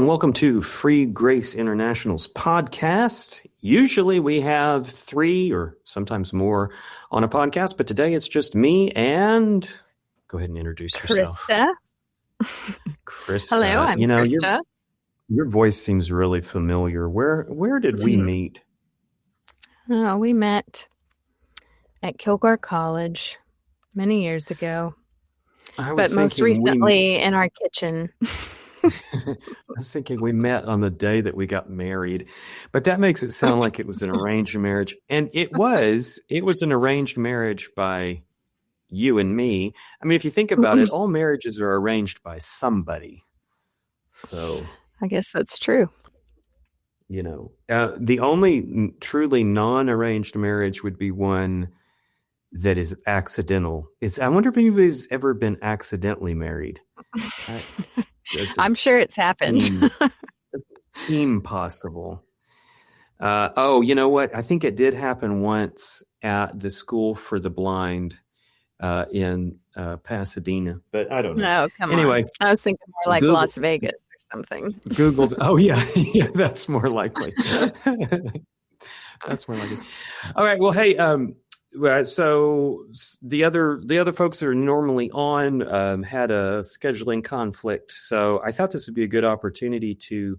and welcome to Free Grace International's podcast. Usually we have 3 or sometimes more on a podcast, but today it's just me and go ahead and introduce yourself. Kristah. Kristah. Hello, I'm Kristah. Your voice seems really familiar. Where did we meet? Oh, we met at Kilgore College many years ago, but most recently in our kitchen. I was thinking we met on the day that we got married, but that makes it sound like it was an arranged marriage. And it was an arranged marriage by you and me. I mean, if you think about it, all marriages are arranged by somebody. So I guess that's true. You know, the only truly non-arranged marriage would be one that is accidental. I wonder if anybody's ever been accidentally married. I'm sure it's happened. Seem possible. You know what? I think it did happen once at the School for the Blind in Pasadena, but I don't know. No, come anyway, on. I was thinking more like Las Vegas or something. Googled. Oh yeah, that's more likely. That's more likely. All right. Well, hey. So the other folks that are normally on had a scheduling conflict. So I thought this would be a good opportunity to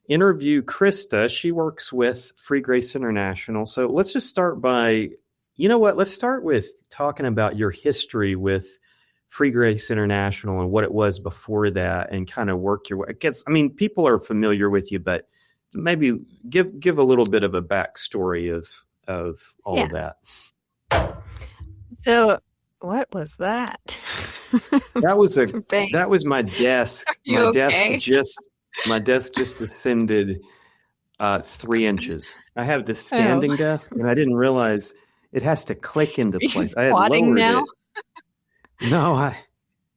interview Kristah. She works with Free Grace International. So let's just start by, let's start with talking about your history with Free Grace International and what it was before that and kind of work your way. People are familiar with you, but maybe give a little bit of a backstory of all of that. So what was that? That was my desk. My desk just descended 3 inches. I have this standing desk, and I didn't realize it has to click into place. I had lowered now? It. No,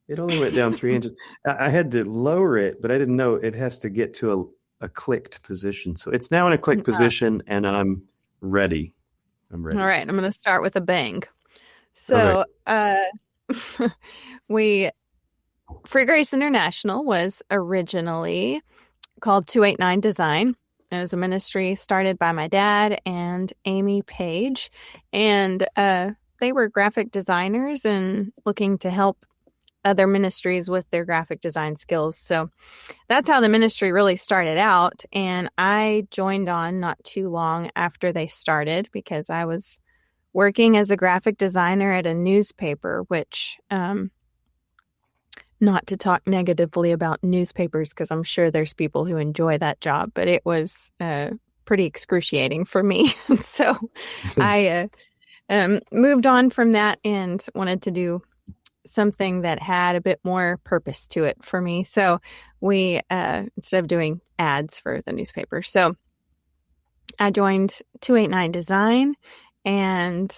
it only went down 3 inches. I had to lower it, but I didn't know it has to get to a clicked position. So it's now in a clicked position, and I'm ready. All right, I'm going to start with a bang. So, Free Grace International was originally called 289 Design. It was a ministry started by my dad and Amy Page, and they were graphic designers and looking to help other ministries with their graphic design skills. So that's how the ministry really started out. And I joined on not too long after they started because I was working as a graphic designer at a newspaper, which, not to talk negatively about newspapers, because I'm sure there's people who enjoy that job, but it was pretty excruciating for me. So I moved on from that and wanted to do something that had a bit more purpose to it for me. So we, instead of doing ads for the newspaper, so I joined 289 Design, and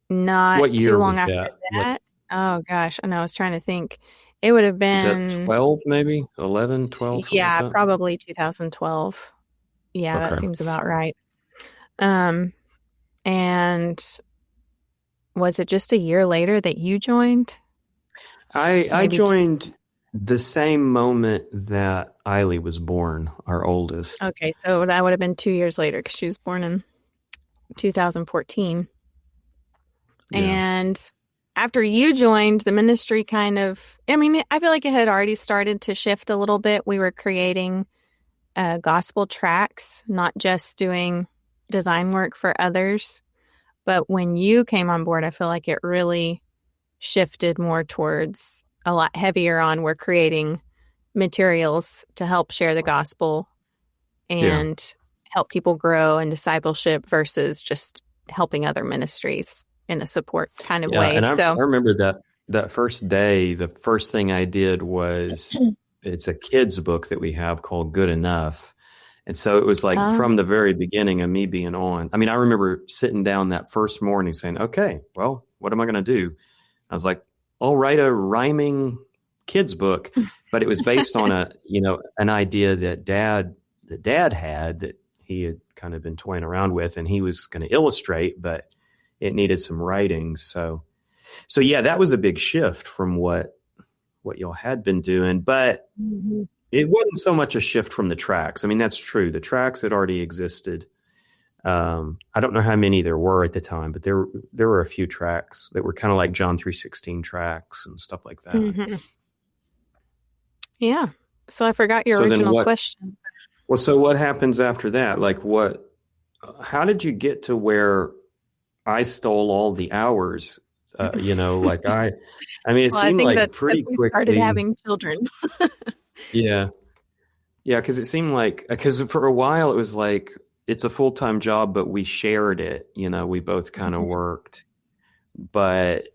not too long after that. Oh gosh, I know. I was trying to think. It would have been 12, maybe 11, 12. Yeah, like probably 2012. Yeah, okay. That seems about right. And was it just a year later that you joined? I joined the same moment that Eiley was born, our oldest. Okay, so that would have been 2 years later because she was born in 2014. Yeah. And after you joined, the ministry I feel like it had already started to shift a little bit. We were creating gospel tracks, not just doing design work for others. But when you came on board, I feel like it really shifted more towards a lot heavier on we're creating materials to help share the gospel and help people grow in discipleship versus just helping other ministries in a support kind of way. And I remember that first day, the first thing I did was it's a kid's book that we have called Good Enough. And so it was like from the very beginning of me being on. I mean, I remember sitting down that first morning saying, okay, well, what am I going to do? I was like, I'll write a rhyming kids book. But it was based on an idea that dad had that he had kind of been toying around with, and he was going to illustrate, but it needed some writing. So yeah, that was a big shift from what what y'all had been doing, but Mhm. it wasn't so much a shift from the tracks. I mean, that's true. The tracks had already existed. I don't know how many there were at the time, but there were a few tracks that were kind of like John 3:16 tracks and stuff like that. Mhm. Yeah. So I forgot your So then original what? question. Well, so what happens after that? Like what? How did you get to where I stole all the hours? Like I mean, it Well, I seemed think like that's because pretty we started quickly. having children. Yeah. Yeah, because it seemed like, because for a while it was like it's a full-time job, but we shared it. We both kind of Mhm. worked. But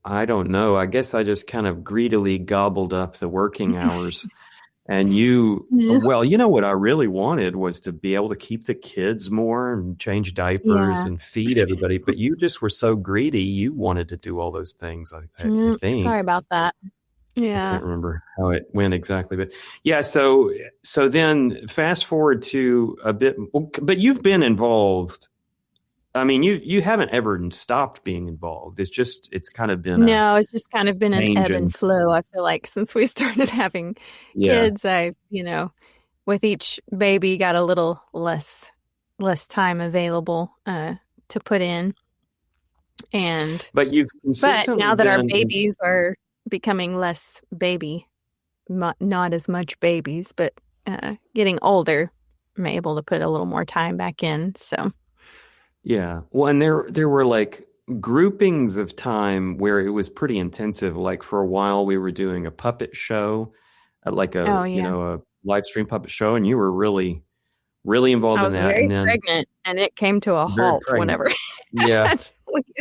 I don't know. I guess I just kind of greedily gobbled up the working hours. And Yeah. well, what I really wanted was to be able to keep the kids more and change diapers Yeah. and feed everybody. But you just were so greedy. You wanted to do all those things, I Sorry think. about that. I Yeah. can't remember how it went exactly, but yeah. So then fast forward to a bit, but you've been involved. I mean, you haven't ever stopped being involved. It's kind of been a No, it's just kind of been an change ebb and in, flow. I feel like since we started having yeah. kids, with each baby got a little less time available to put in. But you've But consistently now that our been, babies are becoming less not as much babies, but getting older, I'm able to put a little more time back in. So yeah. Well, and there were like groupings of time where it was pretty intensive. Like for a while, we were doing a puppet show, like oh yeah, a live stream puppet show, and you were really really involved I in was that. And very then pregnant, and it came to a very halt pregnant. whenever. Yeah.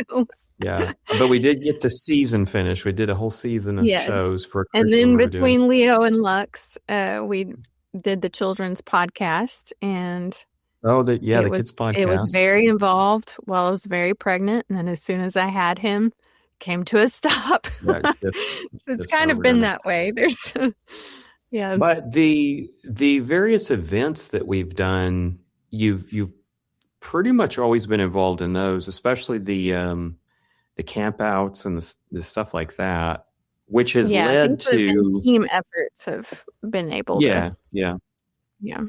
Flew. Yeah. But we did get the season finished. We did a whole season of Yes. shows for a And curriculum then we were doing. between Leo and Lux, we did the children's podcast, and Oh, the kids it was podcast. very involved while I was very pregnant, and then as soon as I had him, came to a stop. Yeah, It's shifts kind of over in been it. that way. Yeah, But the various events that we've done, you've pretty much always been involved in those, especially the campouts and the stuff like that, which has yeah. led Things that have been to, team efforts have been able to. yeah, yeah. Yeah.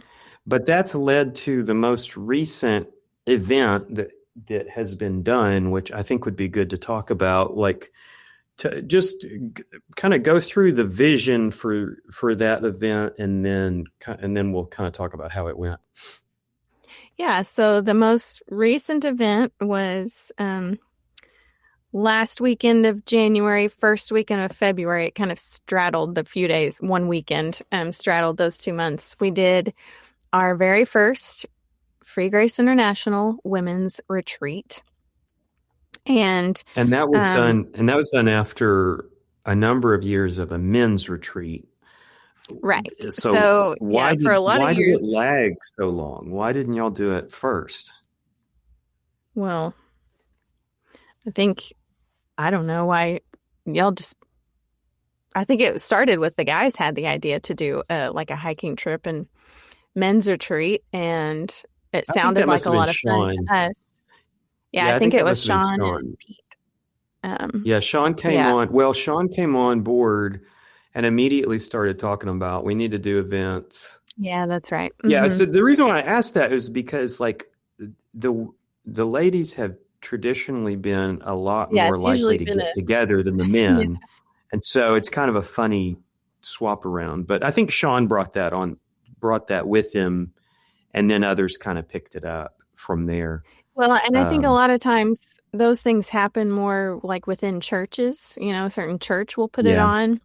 But that's led to the most recent event that has been done, which I think would be good to talk about, like to just kind of go through the vision for that event, and then we'll kind of talk about how it went. Yeah. So the most recent event was last weekend of January, first weekend of February. It kind of straddled the few days, one weekend, straddled those 2 months. We did our very first Free Grace International Women's Retreat. And that was done after a number of years of a men's retreat. right. So why for a lot of years, did it lag so long? Why didn't y'all do it first? well, I don't know why y'all I think it started with the guys had the idea to do like a hiking trip and men's retreat, and it sounded like a lot of fun to us. Yeah, I think it was Sean and Pete. Yeah, Sean came on. Well, Sean came on board and immediately started talking about we need to do events. Yeah, that's right. Mm-hmm. Yeah, so the reason why I asked that is because like the ladies have traditionally been a lot more likely to get together than the men. Yeah. And so it's kind of a funny swap around. But I think Sean brought that with him, and then others kind of picked it up from there. Well, and I think a lot of times those things happen more like within churches, a certain church will put it on.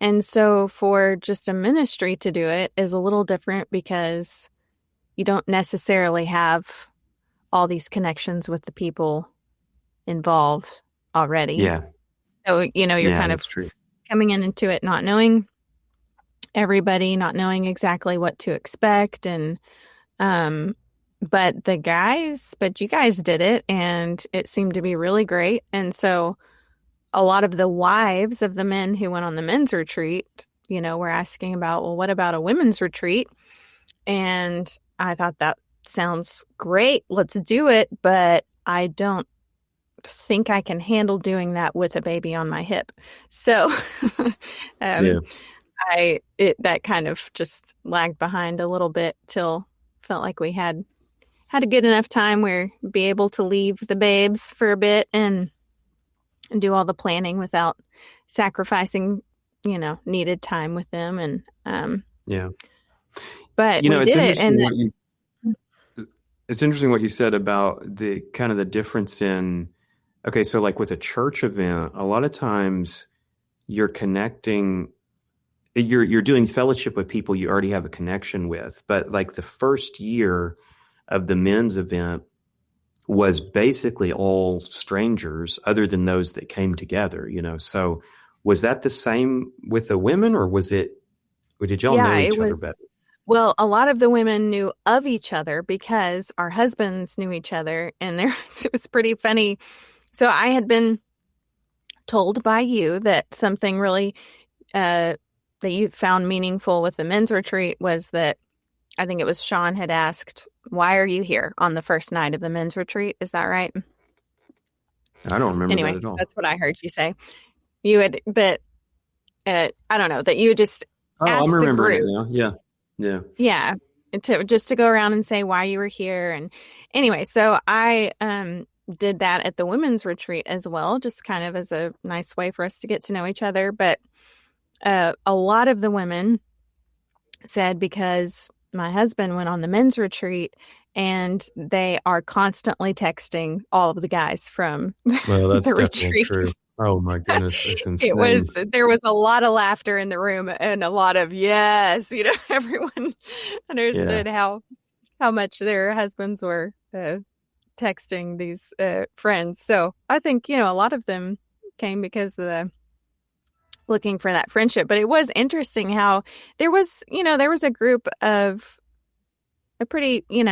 And so for just a ministry to do it is a little different because you don't necessarily have all these connections with the people involved already. Yeah. So, you're kind of coming into it not knowing everybody, not knowing exactly what to expect. And, but you guys did it, and it seemed to be really great. And so a lot of the wives of the men who went on the men's retreat, were asking about, well, what about a women's retreat? And I thought that sounds great. Let's do it. But I don't think I can handle doing that with a baby on my hip. So Yeah. that kind of just lagged behind a little bit till felt like we had a good enough time where we'd be able to leave the babes for a bit and do all the planning without sacrificing, needed time with them. And Yeah. but You know, we it's did it. interesting And it's interesting what you said about the kind of the difference in, okay, so like with a church event, a lot of times you're connecting, you're doing fellowship with people you already have a connection with. But like the first year of the men's event was basically all strangers other than those that came together, So was that the same with the women, or did y'all know yeah, it each other was. better? Well, a lot of the women knew of each other because our husbands knew each other, and it was pretty funny. So I had been told by you that something really that you found meaningful with the men's retreat was that I think it was Sean had asked, "Why are you here on the first night of the men's retreat?" Is that right? I don't remember Anyway, that at all. that's what I heard you say. You had that. I don't know that you just Oh, asked I'm the remembering group. it now. Yeah. Yeah. Yeah, to go around and say why you were here. And anyway, so I did that at the women's retreat as well, just kind of as a nice way for us to get to know each other. But a lot of the women said because my husband went on the men's retreat and they are constantly texting all of the guys from Well, that's the definitely retreat. true. Oh my goodness, that's insane. There was a lot of laughter in the room and a lot of yes, everyone Yeah. understood how much their husbands were texting these friends. So I think, a lot of them came because of the looking for that friendship. But it was interesting how there was a group of a pretty, I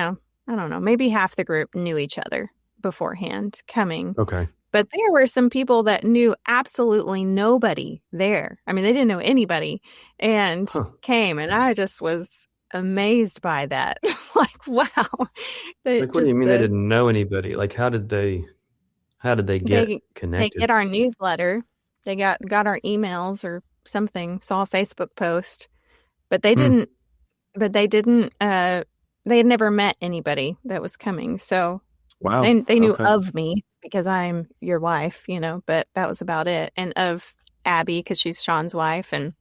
don't know, maybe half the group knew each other beforehand coming. Okay. But there were some people that knew absolutely nobody there. I mean, they didn't know anybody and came. And I just was amazed by that. Like, wow. Like, what do you mean they didn't know anybody? Like, how did they get connected? They get our newsletter. They got our emails or something, saw a Facebook post, but they didn't, they had never met anybody that was coming. So Wow. they knew Okay. of me because I'm your wife, but that was about it. And of Abby, because she's Sean's wife. And,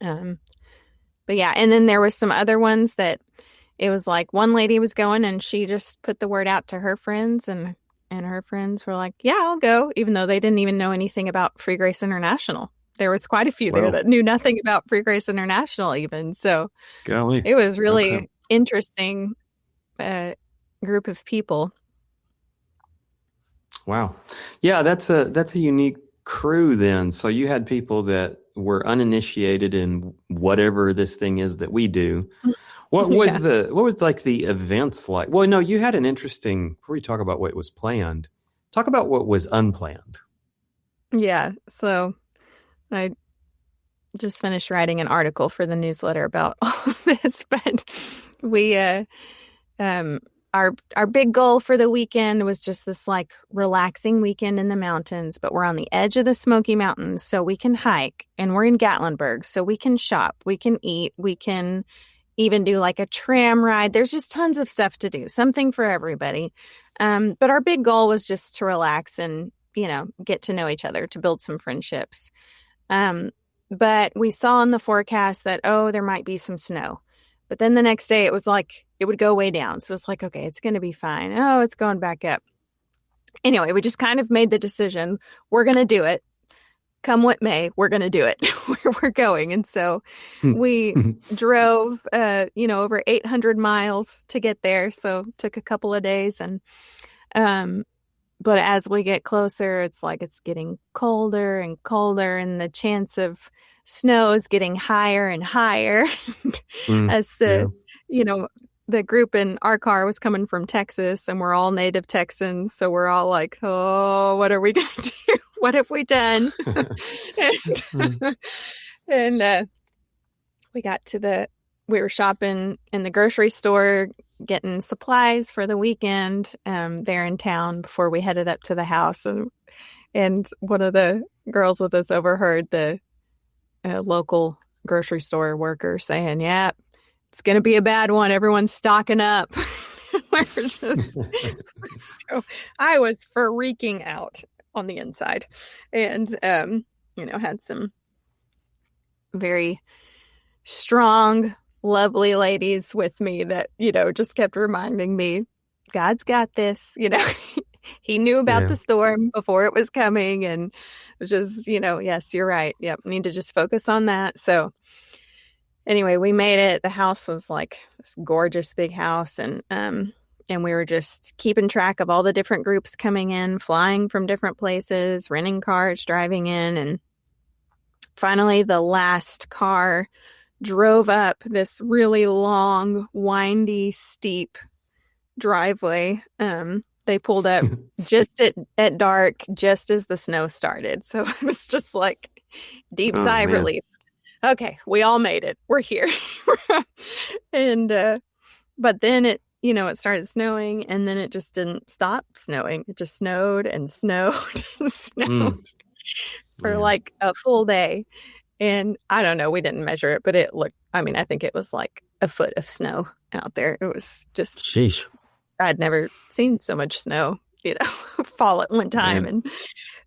but yeah. And then there was some other ones that it was like one lady was going and she just put the word out to her friends and her friends were like, yeah, I'll go. Even though they didn't even know anything about Free Grace International. There was quite a few there that knew nothing about Free Grace International even. So Golly. It was really interesting group of people. Wow. Yeah, that's a unique crew then. So you had people that were uninitiated in whatever this thing is that we do. What was like the events like? Well, no, you had an interesting, before we talk about what was planned, talk about what was unplanned. Yeah. So I just finished writing an article for the newsletter about all of this, but we, our big goal for the weekend was just this like relaxing weekend in the mountains, but we're on the edge of the Smoky Mountains, so we can hike, and we're in Gatlinburg, so we can shop, we can eat, we can even do like a tram ride. There's just tons of stuff to do, something for everybody. But our big goal was just to relax and, get to know each other, to build some friendships. But we saw in the forecast that, there might be some snow. But then the next day it was like, it would go way down. So it's like, okay, it's going to be fine. Oh, it's going back up. Anyway, we just kind of made the decision. We're going to do it. Come what may, we're going to do it. We're going. And so we drove, over 800 miles to get there. So it took a couple of days. And, but as we get closer, it's like it's getting colder and colder, and the chance of snow is getting higher and higher. As the group in our car was coming from Texas, and we're all native Texans. So we're all like, oh, what are we going to do? What have we done? and we got we were shopping in the grocery store getting supplies for the weekend there in town before we headed up to the house. And one of the girls with us overheard the local grocery store worker saying, yeah, it's going to be a bad one. Everyone's stocking up. We're just, so I was freaking out on the inside, and, had some very strong, lovely ladies with me that, just kept reminding me, God's got this, He knew about the storm before it was coming, and it was just, yes, you're right. Yep. Need to just focus on that. So anyway, we made it. The house was like this gorgeous big house, and we were just keeping track of all the different groups coming in, flying from different places, renting cars, driving in, and finally the last car drove up this really long, windy, steep driveway. They pulled up just at dark, just as the snow started. So it was just like deep sigh of relief. Okay, we all made it. We're here. And but then it started snowing, and then it just didn't stop snowing. It just snowed and snowed and snowed for like a full day. And I don't know, we didn't measure it, but it looked, I think it was like a foot of snow out there. It was just, sheesh. I'd never seen so much snow, fall at one time.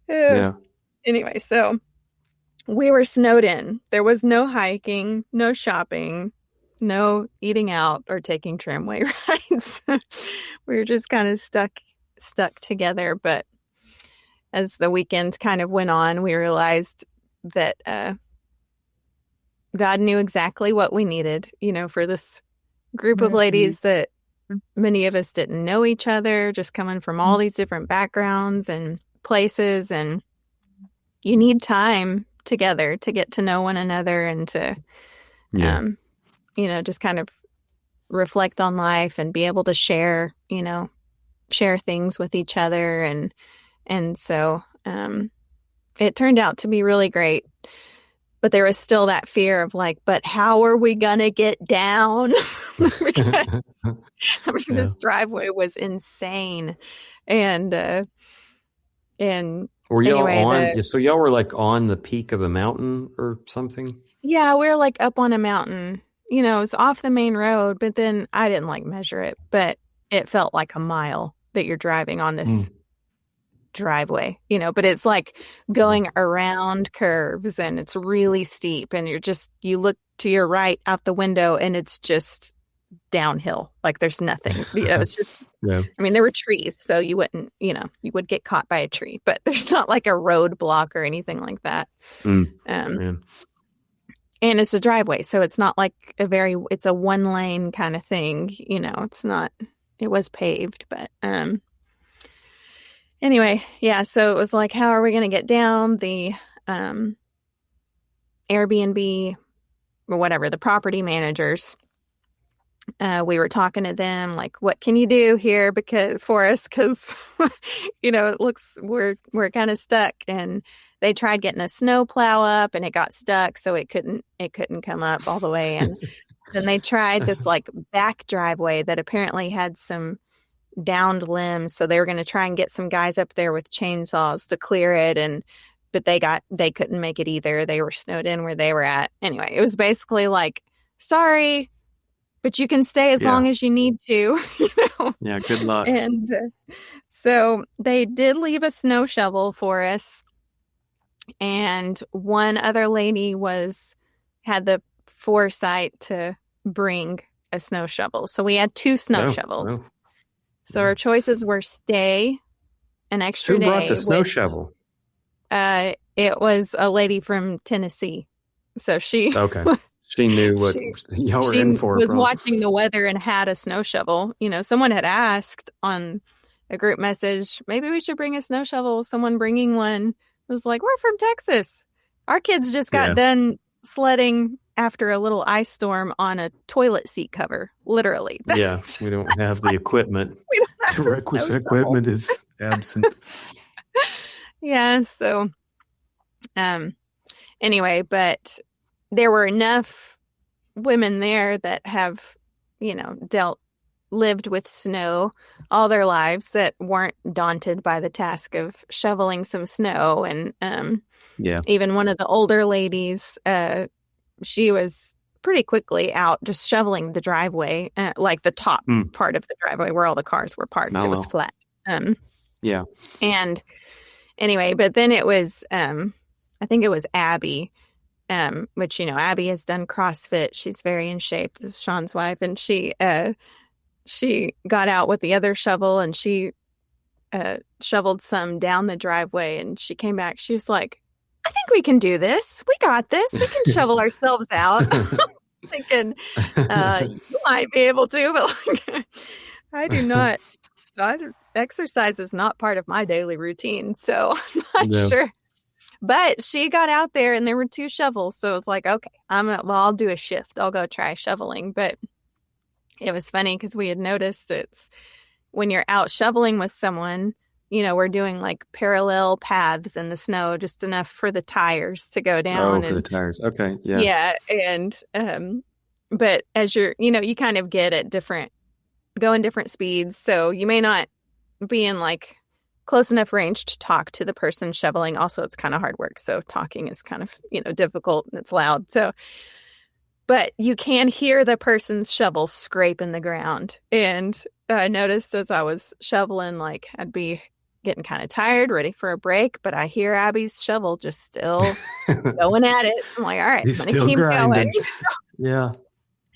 And anyway, so we were snowed in. There was no hiking, no shopping, no eating out or taking tramway rides. We were just kind of stuck together. But as the weekend kind of went on, we realized that God knew exactly what we needed, for this group of ladies that many of us didn't know each other, just coming from all these different backgrounds and places. And you need time together to get to know one another and to, just kind of reflect on life and be able to share things with each other. And so it turned out to be really great. But there was still that fear of like, but how are we going to get down? Because, this driveway was insane. And were y'all on? So y'all were like on the peak of a mountain or something? Yeah, we were like up on a mountain. It was off the main road, but then I didn't like measure it, but it felt like a mile that you're driving on this driveway, but it's like going around curves, and it's really steep, and you look to your right out the window and it's just downhill. Like there's nothing, it's just, there were trees, so you wouldn't, you would get caught by a tree, but there's not like a roadblock or anything like that. And it's a driveway, so it's not like it's a one lane kind of thing, it's not, it was paved, but, anyway, so it was like, how are we going to get down? The Airbnb or whatever, the property managers, we were talking to them like, what can you do here for us? Because, it looks, we're kind of stuck. And they tried getting a snow plow up, and it got stuck, so it couldn't come up all the way. And then they tried this like back driveway that apparently had some downed limbs, so they were going to try and get some guys up there with chainsaws to clear it, but they couldn't make it either. They were snowed in where they were at. Anyway, it was basically like, sorry, but you can stay as long as you need to. Yeah, good luck. And so they did leave a snow shovel for us, and one other lady had the foresight to bring a snow shovel, so we had 2 snow shovels. So our choices were stay an extra day. Who brought the snow shovel? It was a lady from Tennessee. So she knew what y'all were in for. She was watching the weather and had a snow shovel. Someone had asked on a group message, maybe we should bring a snow shovel. Someone bringing one was like, we're from Texas. Our kids just got done sledding after a little ice storm on a toilet seat cover, literally. We don't have the equipment. The requisite equipment is absent. So anyway, but there were enough women there that have, dealt lived with snow all their lives that weren't daunted by the task of shoveling some snow. And even one of the older ladies, she was pretty quickly out just shoveling the driveway, like the top part of the driveway where all the cars were parked. It was flat. And anyway, but then it was, I think it was Abby, which, Abby has done CrossFit. She's very in shape. This is Sean's wife. And she got out with the other shovel and she shoveled some down the driveway, and she came back. She was like, I think we can do this. We got this. We can shovel ourselves out. Thinking, you might be able to, but I do not. Exercise is not part of my daily routine, so I'm not sure. But she got out there, and there were 2 shovels, so it was like, okay, I'll do a shift. I'll go try shoveling. But it was funny because we had noticed it's when you're out shoveling with someone, we're doing like parallel paths in the snow, just enough for the tires to go down. For the tires. Okay. Yeah. Yeah. And, but as you're, you kind of get at go in different speeds. So you may not be in like close enough range to talk to the person shoveling. Also, it's kind of hard work. So talking is kind of, difficult and it's loud. So, but you can hear the person's shovel scraping the ground. And I noticed as I was shoveling, like I'd be getting kind of tired, ready for a break, but I hear Abby's shovel just still going at it. I'm like, all right, I'm going to keep going. Yeah.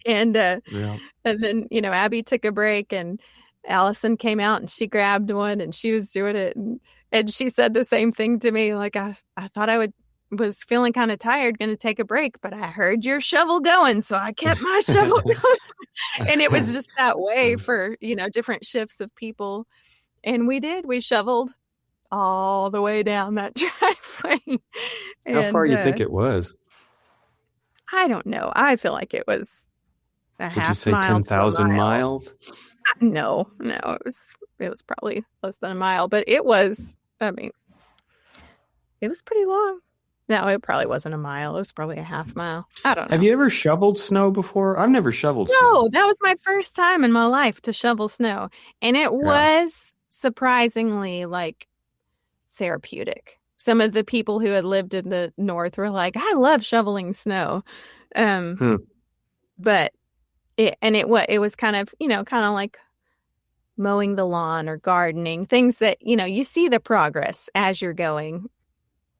And then, Abby took a break and Allison came out and she grabbed one and she was doing it. And she said the same thing to me. Like, I thought I was feeling kind of tired, going to take a break, but I heard your shovel going. So I kept my shovel going. And it was just that way for, different shifts of people. And we shoveled all the way down that driveway. How far you think it was? I don't know. I feel like it was a half mile. Would you say 10,000 miles? No, it was probably less than a mile, but it was pretty long. No, it probably wasn't a mile. It was probably a half mile. I don't know. Have you ever shoveled snow before? I've never shoveled snow. No, that was my first time in my life to shovel snow. And it was surprisingly like therapeutic. Some of the people who had lived in the north were like, I love shoveling snow. But it was kind of, kind of like mowing the lawn or gardening, things that, you see the progress as you're going.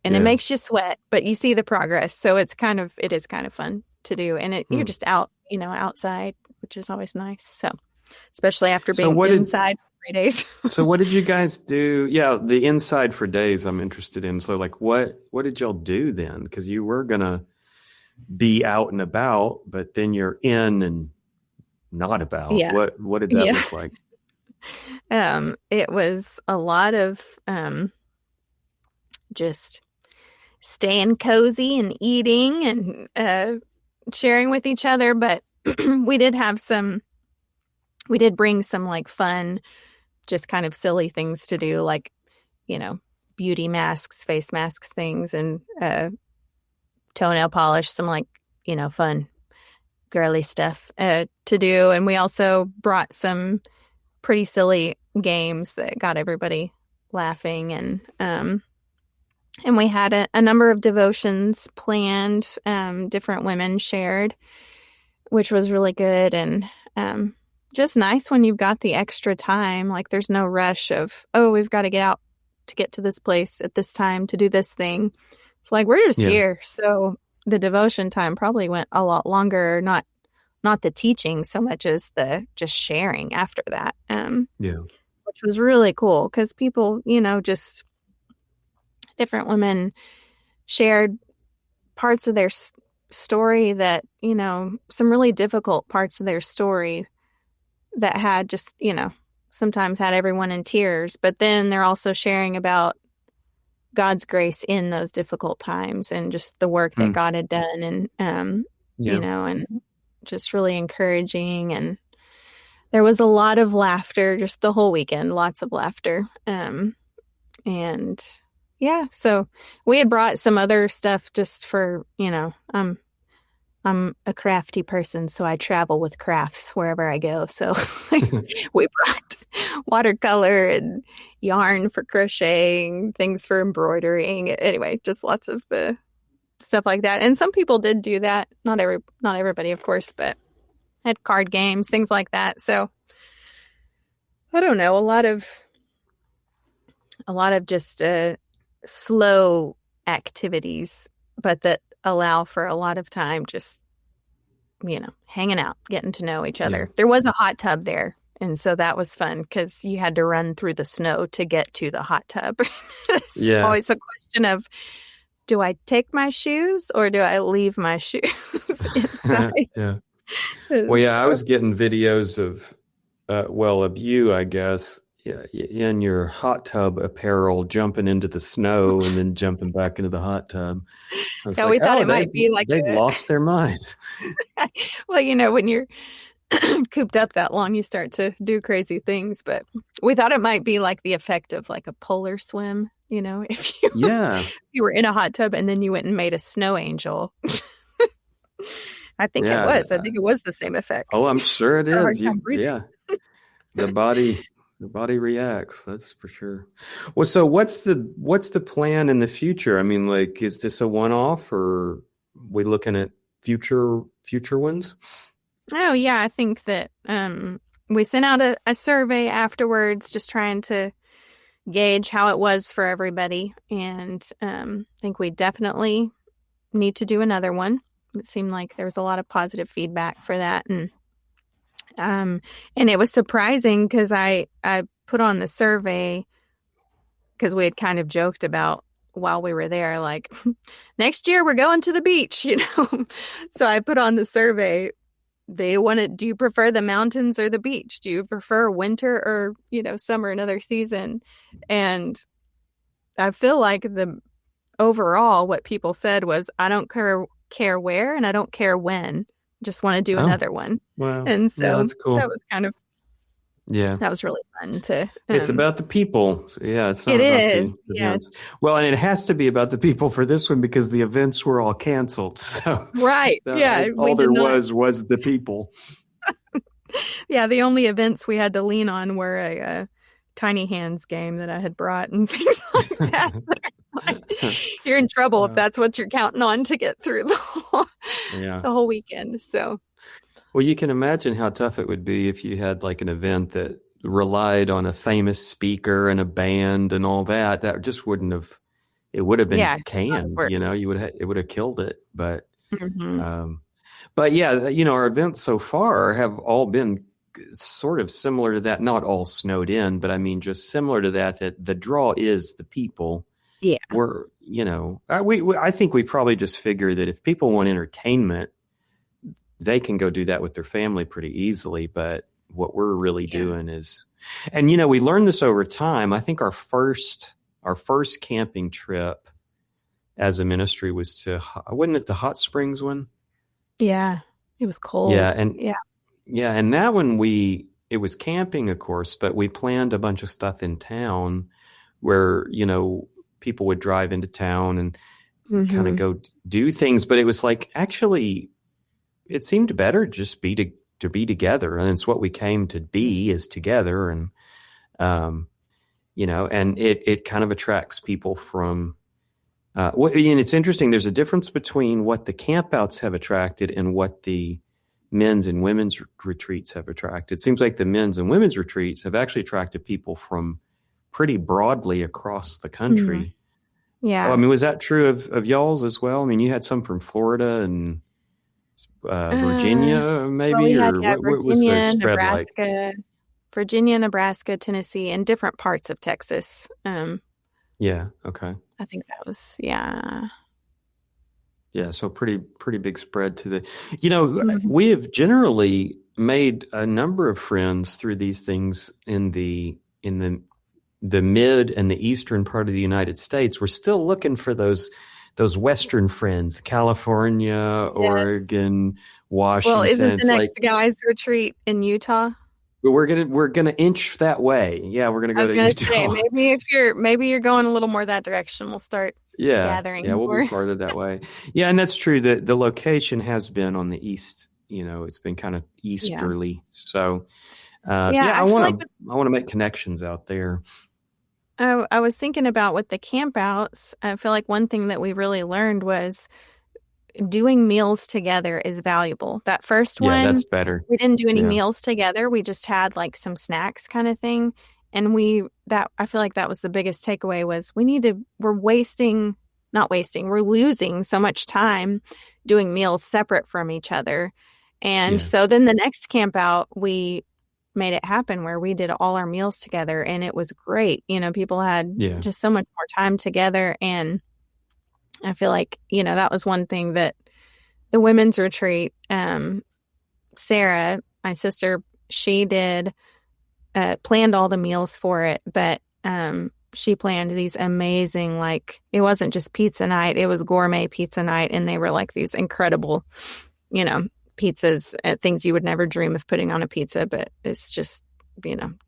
And it makes you sweat, but you see the progress. So it is kind of fun to do. And you're just out, outside, which is always nice. So especially after being inside for 3 days. So what did you guys do? Yeah, the inside for days I'm interested in. So like what did y'all do then? Because you were going to be out and about, but then you're in and not about. Yeah. What did that look like? It was a lot of just staying cozy and eating and sharing with each other. But we did bring some like fun, just kind of silly things to do, like, beauty masks, face masks, things, and toenail polish, some like, fun girly stuff to do. And we also brought some pretty silly games that got everybody laughing. And we had a number of devotions planned, different women shared, which was really good. And just nice when you've got the extra time. Like there's no rush of, we've got to get out to get to this place at this time to do this thing. It's like, we're just here. So the devotion time probably went a lot longer, not the teaching so much as the just sharing after that. Which was really cool because people, just different women shared parts of their story that, some really difficult parts of their story that had just, sometimes had everyone in tears. But then they're also sharing about God's grace in those difficult times and just the work that God had done and, and just really encouraging. And there was a lot of laughter just the whole weekend, lots of laughter. So we had brought some other stuff just for, I'm I'm a crafty person, so I travel with crafts wherever I go. So we brought watercolor and yarn for crocheting, things for embroidering. Anyway, just lots of stuff like that. And some people did do that. Not everybody, of course, but had card games, things like that. So I don't know, a lot of just slow activities, but that allow for a lot of time just, hanging out, getting to know each other. Yeah. There was a hot tub there. And so that was fun because you had to run through the snow to get to the hot tub. It's always a question of, do I take my shoes or do I leave my shoes inside? Yeah. Well, yeah, I was getting videos of you, I guess, in your hot tub apparel, jumping into the snow and then jumping back into the hot tub. So we thought it might be like they've lost their minds. Well, when you're cooped up that long, you start to do crazy things. But we thought it might be like the effect of like a polar swim. If you were in a hot tub and then you went and made a snow angel. I think it was. I think it was the same effect. Oh, I'm sure it is. The body reacts. That's for sure. Well, so what's the plan in the future? I mean, like, is this a one-off, or are we looking at future ones? Oh yeah, I think that we sent out a survey afterwards, just trying to gauge how it was for everybody, and I think we definitely need to do another one. It seemed like there was a lot of positive feedback for that, and it was surprising because I put on the survey because we had kind of joked about while we were there, like, next year we're going to the beach, So I put on the survey. Do you prefer the mountains or the beach? Do you prefer winter or, summer, another season? And I feel like overall what people said was, I don't care where and I don't care when. Just want to do another one. Wow. And so that's cool. That was kind of, that was really fun to. It's about the people. Yeah, it's not about the events. Well, and it has to be about the people for this one because the events were all canceled. So right. All there was the people. Yeah, the only events we had to lean on were a tiny hands game that I had brought and things like that. You're in trouble if that's what you're counting on to get through the whole weekend. So, well, you can imagine how tough it would be if you had like an event that relied on a famous speaker and a band and all that. That just wouldn't have. It would have been canned. It would have killed it. But, but yeah, our events so far have all been sort of similar to that. Not all snowed in, but I mean, just similar to that. That the draw is the people. Yeah, I think we probably just figure that if people want entertainment, they can go do that with their family pretty easily. But what we're really doing is, and we learned this over time. I think our first camping trip as a ministry was wasn't it the Hot Springs one? Yeah, it was cold. Yeah, and that one it was camping, of course, but we planned a bunch of stuff in town where people would drive into town and kind of go do things. But it was like, actually, it seemed better just to be together. And it's what we came to be, is together. And, and it kind of attracts people from, and it's interesting. There's a difference between what the campouts have attracted and what the men's and women's retreats have attracted. It seems like the men's and women's retreats have actually attracted people from pretty broadly across the country. Yeah. Oh, I mean, was that true of y'all's as well? I mean, you had some from Florida and Virginia, maybe? Well, what was the spread Nebraska, like? Virginia, Nebraska, Tennessee, and different parts of Texas. Yeah. Okay. I think that was, yeah. Yeah. So pretty big spread to the, we have generally made a number of friends through these things in the mid and the eastern part of the United States. We're still looking for those Western friends, California, Oregon, Washington. Well, isn't the next guys retreat in Utah? But we're gonna inch that way. Yeah, we're gonna go to Utah. Say, maybe you're going a little more that direction, we'll start Yeah. gathering Yeah. We'll be more. farther that way. Yeah. And that's true. The location has been on the east, it's been kind of Yeah. easterly. So, Yeah. yeah, I feel like I want to make connections out there. I was thinking about with the campouts. I feel like one thing that we really learned was doing meals together is valuable. That first Yeah. one, That's better. we didn't do any Yeah. meals together. We just had like some snacks kind of thing. And I feel like that was the biggest takeaway was we're losing so much time doing meals separate from each other. And Yeah. so then the next camp out, we made it happen where we did all our meals together and it was great. People had Yeah. just so much more time together. And I feel like, that was one thing that the women's retreat, Sarah, my sister, she did planned all the meals for it, but she planned these amazing, like, it wasn't just pizza night, it was gourmet pizza night, and they were like these incredible, pizzas, things you would never dream of putting on a pizza, but it's just,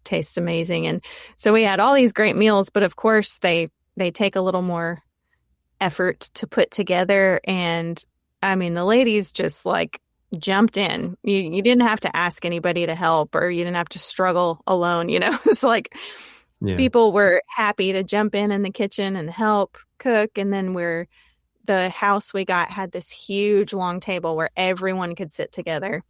tastes amazing. And so we had all these great meals, but of course they take a little more effort to put together. And I mean, the ladies just like jumped in. You didn't have to ask anybody to help, or you didn't have to struggle alone. It's like people were happy to jump in the kitchen and help cook. And then the house we got had this huge long table where everyone could sit together.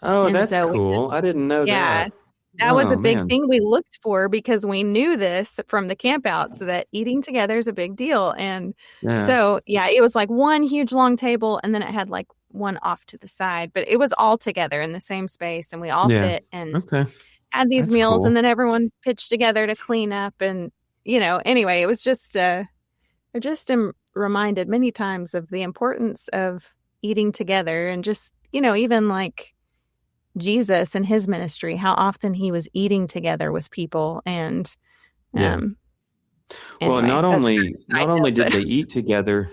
Oh, And that's so cool. I didn't know that. That was a big man. thing we looked for because we knew this from the campouts that eating together is a big deal. And so, it was like one huge long table and then it had like one off to the side, but it was all together in the same space and we all fit and had these meals cool. And then everyone pitched together to clean up. And, anyway, it was just, I just am reminded many times of the importance of eating together and just, even like Jesus and his ministry, how often he was eating together with people. And well, anyway, not only did they eat together,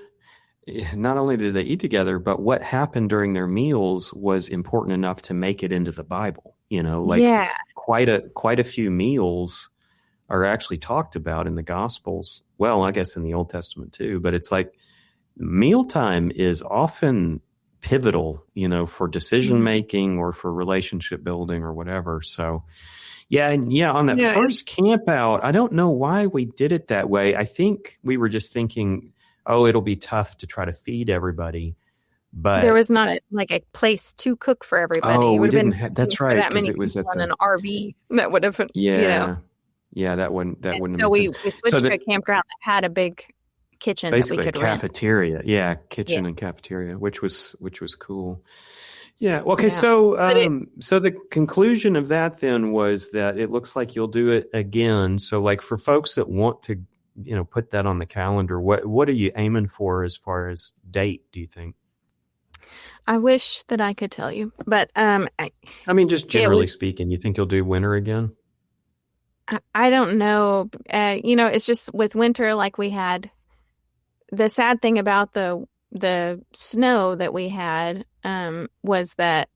but what happened during their meals was important enough to make it into the Bible. Quite a few meals are actually talked about in the Gospels. Well, I guess in the Old Testament too, but it's like mealtime is often pivotal, for decision making or for relationship building or whatever. So, on that first camp out, I don't know why we did it that way. I think we were just thinking, it'll be tough to try to feed everybody. But there was not a place to cook for everybody. Oh, we didn't have. That's right, because it was at an RV that would have. That wouldn't. So we switched to a campground that had a big kitchen, basically that we could a cafeteria. rent. Kitchen and cafeteria, which was cool. Yeah. Okay. So, so the conclusion of that then was that it looks like you'll do it again. So, like for folks that want to, put that on the calendar, what are you aiming for as far as date? Do you think? I wish that I could tell you, but I mean, just generally speaking, you think you'll do winter again? I don't know. It's just with winter, like we had. The sad thing about the snow that we had was that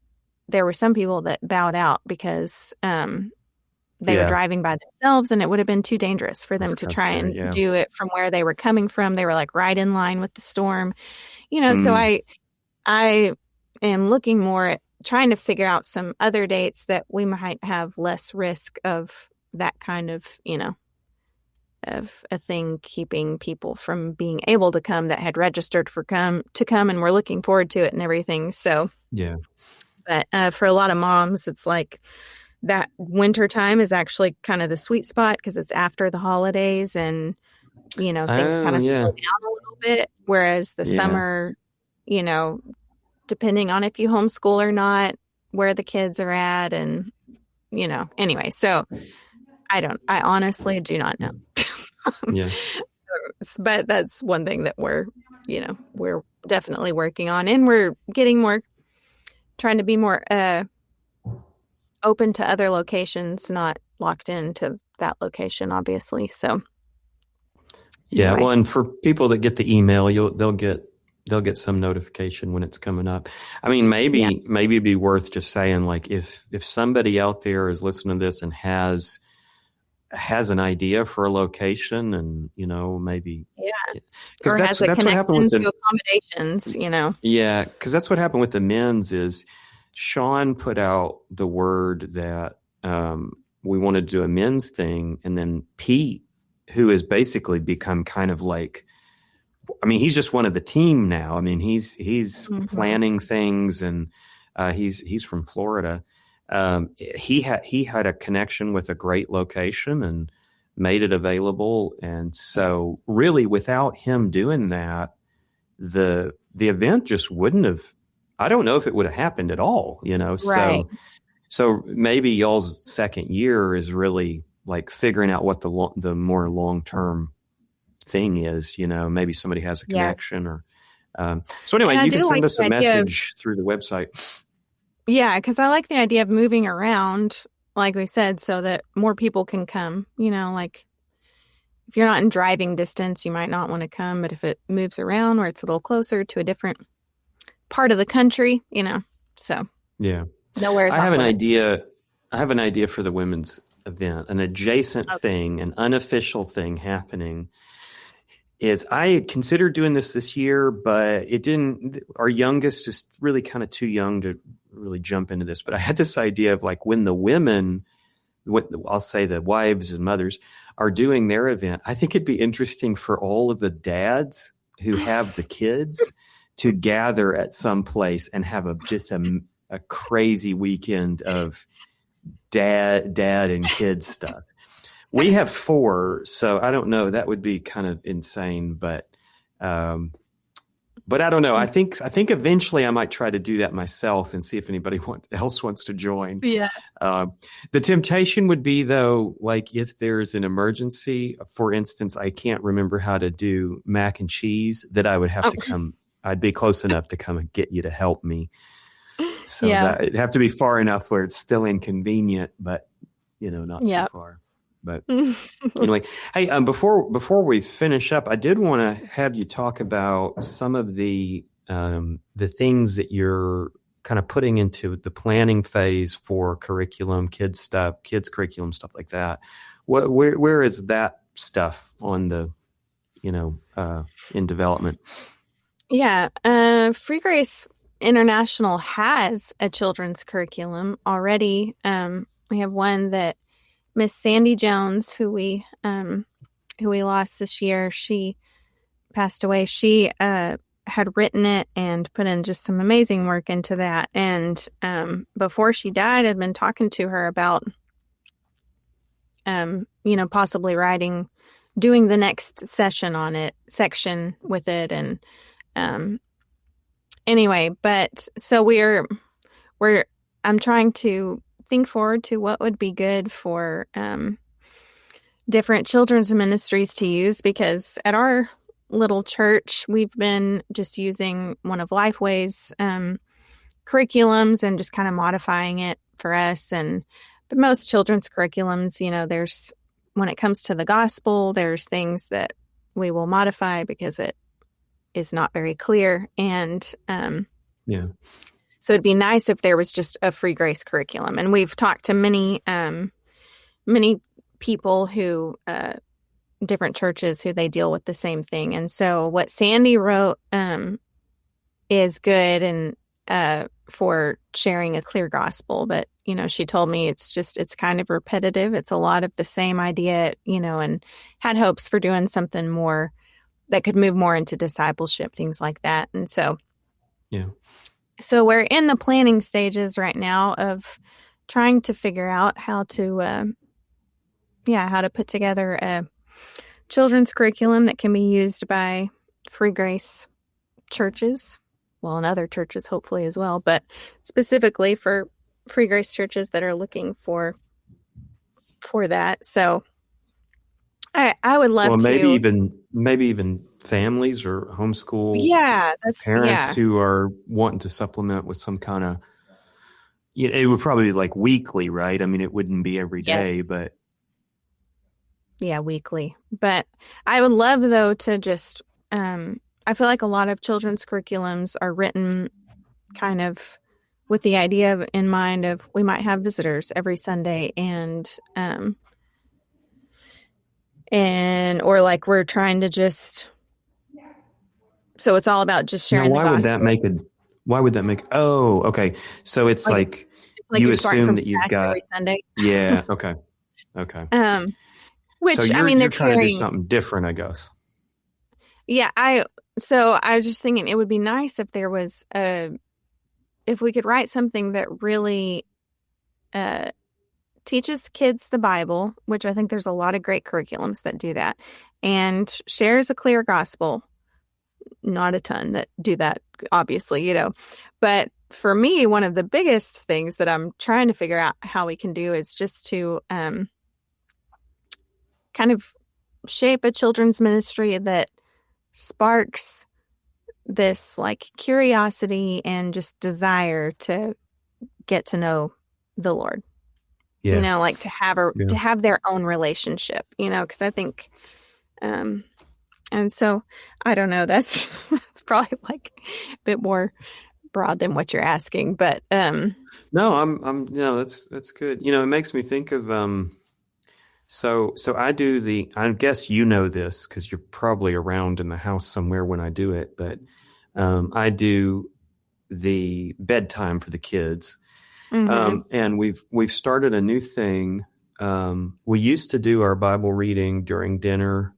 there were some people that bowed out because they were driving by themselves and it would have been too dangerous for them to try and do it from where they were coming from. They were like right in line with the storm, so I am looking more at trying to figure out some other dates that we might have less risk of that kind of, of a thing keeping people from being able to come that had registered to come and we're looking forward to it and everything. So, but for a lot of moms, it's like that winter time is actually kind of the sweet spot because it's after the holidays and, things kind of slow down a little bit. Whereas the summer, depending on if you homeschool or not, where the kids are at and, anyway, so I honestly do not know. But that's one thing that we're definitely working on, and we're trying to be more open to other locations, not locked into that location, obviously. So anyway. Well, and for people that get the email, they'll get some notification when it's coming up. I mean, maybe it'd be worth just saying, like, if somebody out there is listening to this and has has an idea for a location, and maybe because or has a that's what happened with connection to the accommodations. yeah, because that's what happened with the men's is Sean put out the word that we wanted to do a men's thing, and then Pete, who has basically become kind of like, I mean, he's just one of the team now. I mean, he's planning things, and he's from Florida. He had a connection with a great location and made it available, and so really, without him doing that, the event just wouldn't have. I don't know if it would have happened at all. Right. So maybe y'all's second year is really like figuring out what the more long term thing is. Maybe somebody has a connection or. So anyway, you can send us a message through the website. Yeah, because I like the idea of moving around, like we said, so that more people can come. Like if you're not in driving distance, you might not want to come. But if it moves around where it's a little closer to a different part of the country, so yeah, nowhere. I have an idea. I have an idea for the women's event, an adjacent thing, an unofficial thing happening. Is I considered doing this year, but it didn't. Our youngest just really kind of too young to really jump into this. But I had this idea of like when the women, I'll say the wives and mothers, are doing their event, I think it'd be interesting for all of the dads who have the kids to gather at some place and have just a crazy weekend of dad and kids stuff. We have 4, so I don't know. That would be kind of insane, but I don't know. I think eventually I might try to do that myself and see if anybody else wants to join. Yeah. The temptation would be though, like if there's an emergency, for instance, I can't remember how to do mac and cheese, that I would have to come. I'd be close enough to come and get you to help me. So that it'd have to be far enough where it's still inconvenient, but not too far. But anyway, hey, before we finish up, I did want to have you talk about some of the things that you're kind of putting into the planning phase for curriculum, kids curriculum, stuff like that. Where is that stuff on the, in development? Yeah, Free Grace International has a children's curriculum already. We have one that Miss Sandy Jones, who we lost this year, she passed away. She had written it and put in just some amazing work into that. And before she died, I'd been talking to her about, possibly doing the next section with it. And anyway, but so I'm trying to think forward to what would be good for different children's ministries to use, because at our little church, we've been just using one of Lifeway's curriculums and just kind of modifying it for us. But most children's curriculums, there's, when it comes to the gospel, there's things that we will modify because it is not very clear. And so it'd be nice if there was just a Free Grace curriculum. And we've talked to many people who, different churches who they deal with the same thing. And so what Sandy wrote is good and for sharing a clear gospel. But, she told me it's kind of repetitive. It's a lot of the same idea, and had hopes for doing something more that could move more into discipleship, things like that. And so, So we're in the planning stages right now of trying to figure out how to put together a children's curriculum that can be used by Free Grace churches, and other churches hopefully as well, but specifically for Free Grace churches that are looking for that. So I would love to. Maybe even families or homeschool. That's parents who are wanting to supplement with some kind of. It would probably be like weekly, right? I mean, it wouldn't be every day, but. Yeah, weekly. But I would love though to just. I feel like a lot of children's curriculums are written kind of with the idea in mind of we might have visitors every Sunday, and or like we're trying to just, so it's all about just sharing the gospel. Why would that make, oh, okay. So it's like you assume that you've got, every Sunday. Yeah. Okay. Okay. Which, so I mean, they're trying to do something different, I guess. Yeah. So I was just thinking it would be nice if there was if we could write something that really teaches kids the Bible, which I think there's a lot of great curriculums that do that, and shares a clear gospel. Not a ton that do that, obviously, but for me, one of the biggest things that I'm trying to figure out how we can do is just to kind of shape a children's ministry that sparks this like curiosity and just desire to get to know the Lord. Yeah. Like to have their own relationship, because I think and so I don't know, that's probably like a bit more broad than what you're asking, but no, I'm that's good. It makes me think of so I guess this because you're probably around in the house somewhere when I do it, but I do the bedtime for the kids. And we've started a new thing. We used to do our Bible reading during dinner,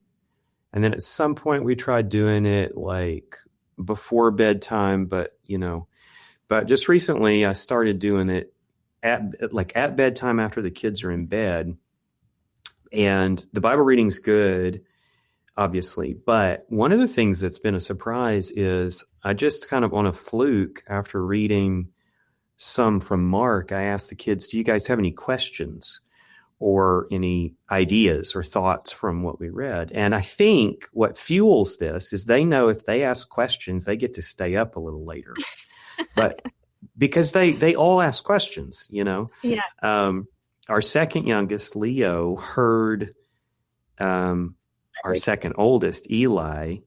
and then at some point we tried doing it like before bedtime, but just recently I started doing it at bedtime after the kids are in bed. And the Bible reading's good, obviously, but one of the things that's been a surprise is I just kind of on a fluke after reading some from Mark, I asked the kids, do you guys have any questions or any ideas or thoughts from what we read? And I think what fuels this is they know if they ask questions, they get to stay up a little later. But because they all ask questions, Yeah. Our second youngest, Leo, heard our second oldest, Eli,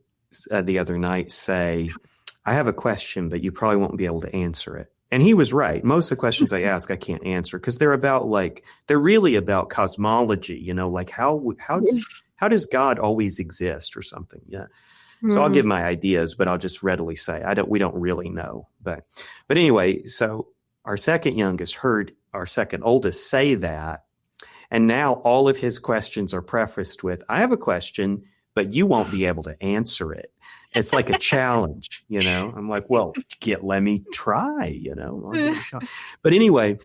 the other night say, I have a question, but you probably won't be able to answer it. And he was right. Most of the questions I ask, I can't answer because they're really about cosmology, like how does God always exist or something? Yeah. So I'll give my ideas, but I'll just readily say, we don't really know. But anyway, so our second youngest heard our second oldest say that. And now all of his questions are prefaced with, I have a question, but you won't be able to answer it. It's like a challenge, I'm like, well, let me try, I'll give it a shot. But anyway,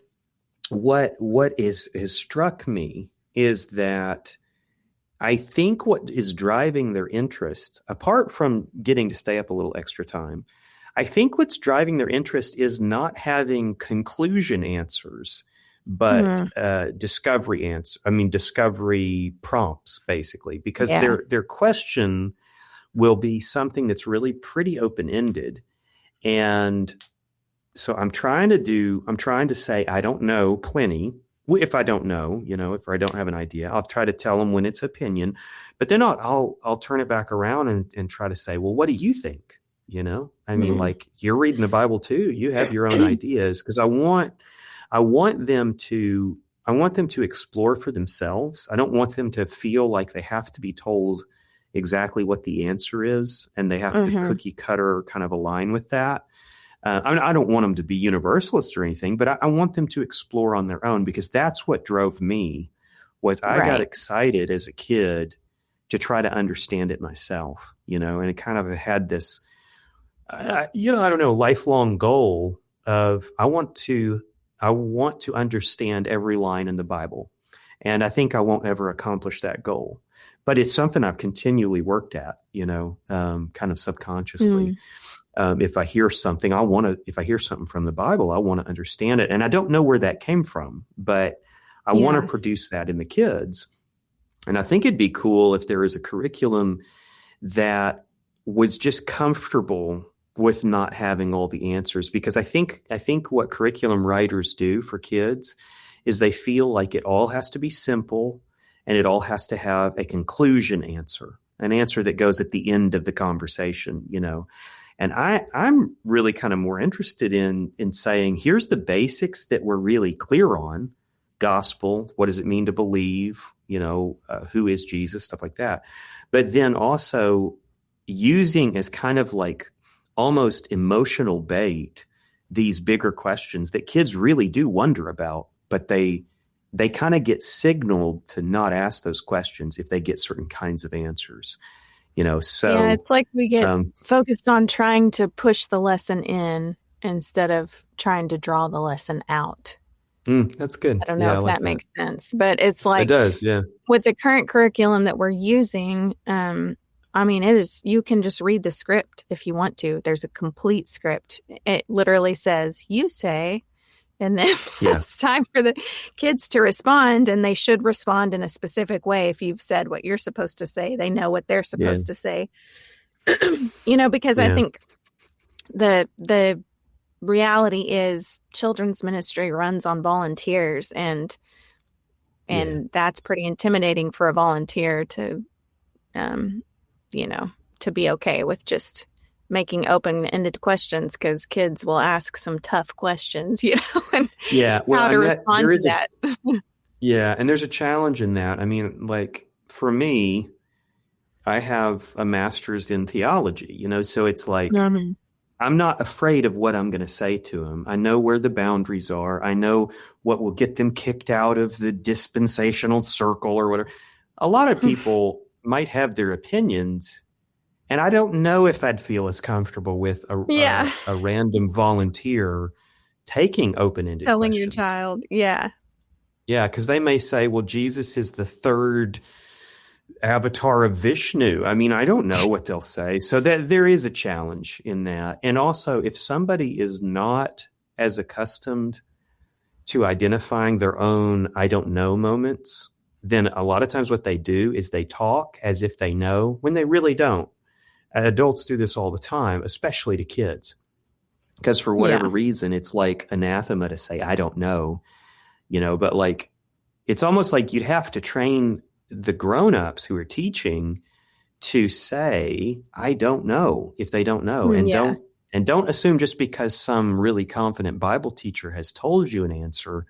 what has struck me is that I think what is driving their interest, apart from getting to stay up a little extra time, I think what's driving their interest is not having conclusion answers, but discovery prompts, basically, because their question will be something that's really pretty open-ended. And so I'm trying to say, I don't know plenty. If I don't know, if I don't have an idea, I'll try to tell them when it's opinion, but then I'll turn it back around and try to say, well, what do you think? Like you're reading the Bible too. You have your own ideas, because I want them to explore for themselves. I don't want them to feel like they have to be told exactly what the answer is and they have to cookie cutter kind of align with that. I don't want them to be universalists or anything, but I want them to explore on their own, because that's what drove me. I got excited as a kid to try to understand it myself, and it kind of had this, I don't know, lifelong goal of I want to understand every line in the Bible. And I think I won't ever accomplish that goal, but it's something I've continually worked at, kind of subconsciously. If I hear something, if I hear something from the Bible, I want to understand it. And I don't know where that came from, but I want to produce that in the kids. And I think it'd be cool if there was a curriculum that was just comfortable with not having all the answers, because I think what curriculum writers do for kids is they feel like it all has to be simple and it all has to have a conclusion answer, an answer that goes at the end of the conversation, And I'm really kind of more interested in saying, here's the basics that we're really clear on. Gospel, what does it mean to believe? who is Jesus, stuff like that. But then also using as kind of like almost emotional bait these bigger questions that kids really do wonder about, but they kind of get signaled to not ask those questions if they get certain kinds of answers, so. Yeah, it's like we get focused on trying to push the lesson in instead of trying to draw the lesson out. That's good. I don't know if that makes sense, but it's like, it does. Yeah. With the current curriculum that we're using, you can just read the script if you want to. There's a complete script. It literally says, you say, and then it's time for the kids to respond, and they should respond in a specific way. If you've said what you're supposed to say, they know what they're supposed to say, because I think the reality is children's ministry runs on volunteers, and that's pretty intimidating for a volunteer to, to be okay with just making open-ended questions, because kids will ask some tough questions, and how to respond to that. And there's a challenge in that. I mean, like for me, I have a master's in theology, so it's like, I'm not afraid of what I'm going to say to them. I know where the boundaries are. I know what will get them kicked out of the dispensational circle or whatever. A lot of people might have their opinions, and I don't know if I'd feel as comfortable with a random volunteer taking open-ended telling questions. Your child. Yeah. Yeah, because they may say, well, Jesus is the third avatar of Vishnu. I mean, I don't know what they'll say. So that there is a challenge in that. And also, if somebody is not as accustomed to identifying their own I don't know moments, then a lot of times what they do is they talk as if they know when they really don't. Adults do this all the time, especially to kids, because for whatever reason, it's like anathema to say, I don't know, but like, it's almost like you'd have to train the grown-ups who are teaching to say, I don't know, if they don't know, and don't assume just because some really confident Bible teacher has told you an answer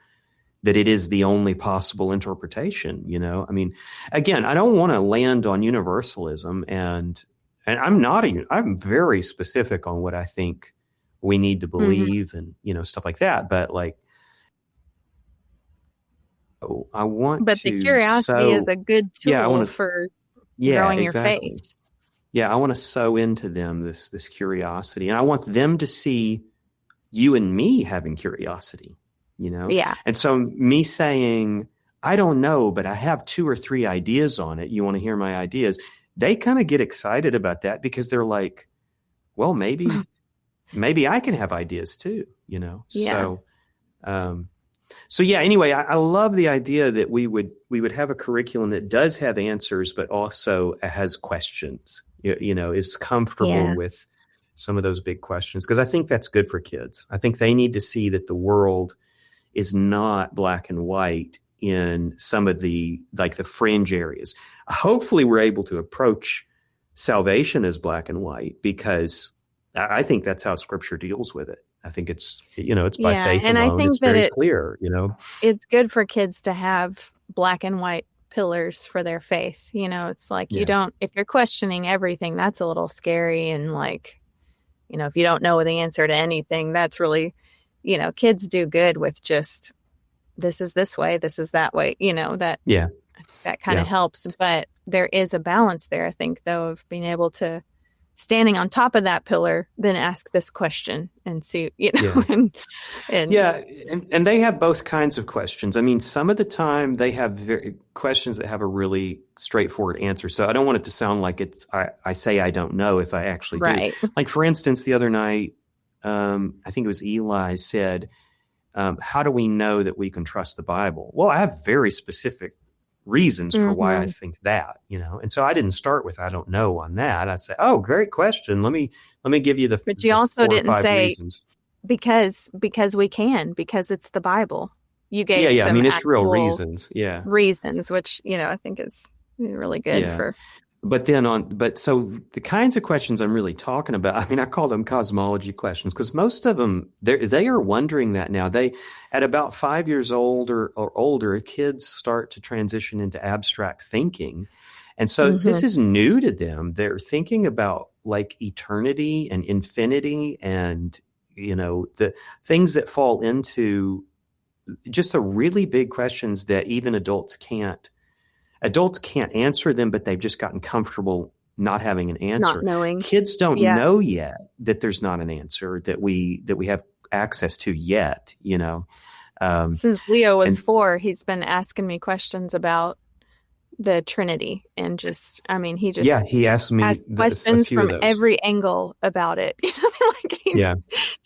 that it is the only possible interpretation. I mean, again, I don't want to land on universalism, and I'm very specific on what I think we need to believe and, stuff like that. But like, I want But the curiosity is a good tool for growing your faith. Yeah, I want to sow into them this curiosity, and I want them to see you and me having curiosity, Yeah. And so me saying, I don't know, but I have 2 or 3 ideas on it. You want to hear my ideas? They kind of get excited about that, because they're like, well, maybe I can have ideas too, Yeah. So yeah, anyway, I love the idea that we would have a curriculum that does have answers, but also has questions, is comfortable with some of those big questions, because I think that's good for kids. I think they need to see that the world is not black and white in some of the fringe areas. Hopefully we're able to approach salvation as black and white, because I think that's how Scripture deals with it. I think it's, it's by faith and alone. I think it's very clear, It's good for kids to have black and white pillars for their faith. It's like if you're questioning everything, that's a little scary. And like, if you don't know the answer to anything, that's really, kids do good with just, this is this way, this is that way, that kind of helps. But there is a balance there, I think, though, of being able to standing on top of that pillar, then ask this question and see, and they have both kinds of questions. I mean, some of the time they have questions that have a really straightforward answer. So I don't want it to sound like I say I don't know if I actually do. Like, for instance, the other night, I think it was Eli said, how do we know that we can trust the Bible? Well, I have very specific reasons for why I think that, and so I didn't start with I don't know on that. I said, oh, great question. Let me give you the. But you also didn't say reasons. because we can, because it's the Bible. You gave I mean, it's real reasons. Reasons, which I think is really good for. So the kinds of questions I'm really talking about, I mean, I call them cosmology questions because most of them, they are wondering that now. At about 5 years old or older, kids start to transition into abstract thinking. And so this is new to them. They're thinking about like eternity and infinity and, the things that fall into just the really big questions that even adults can't answer them, but they've just gotten comfortable not having an answer. Not knowing. Kids don't know yet that there's not an answer that we have access to yet, Since Leo was 4, he's been asking me questions about the Trinity and he asked me questions from every angle about it. Like he's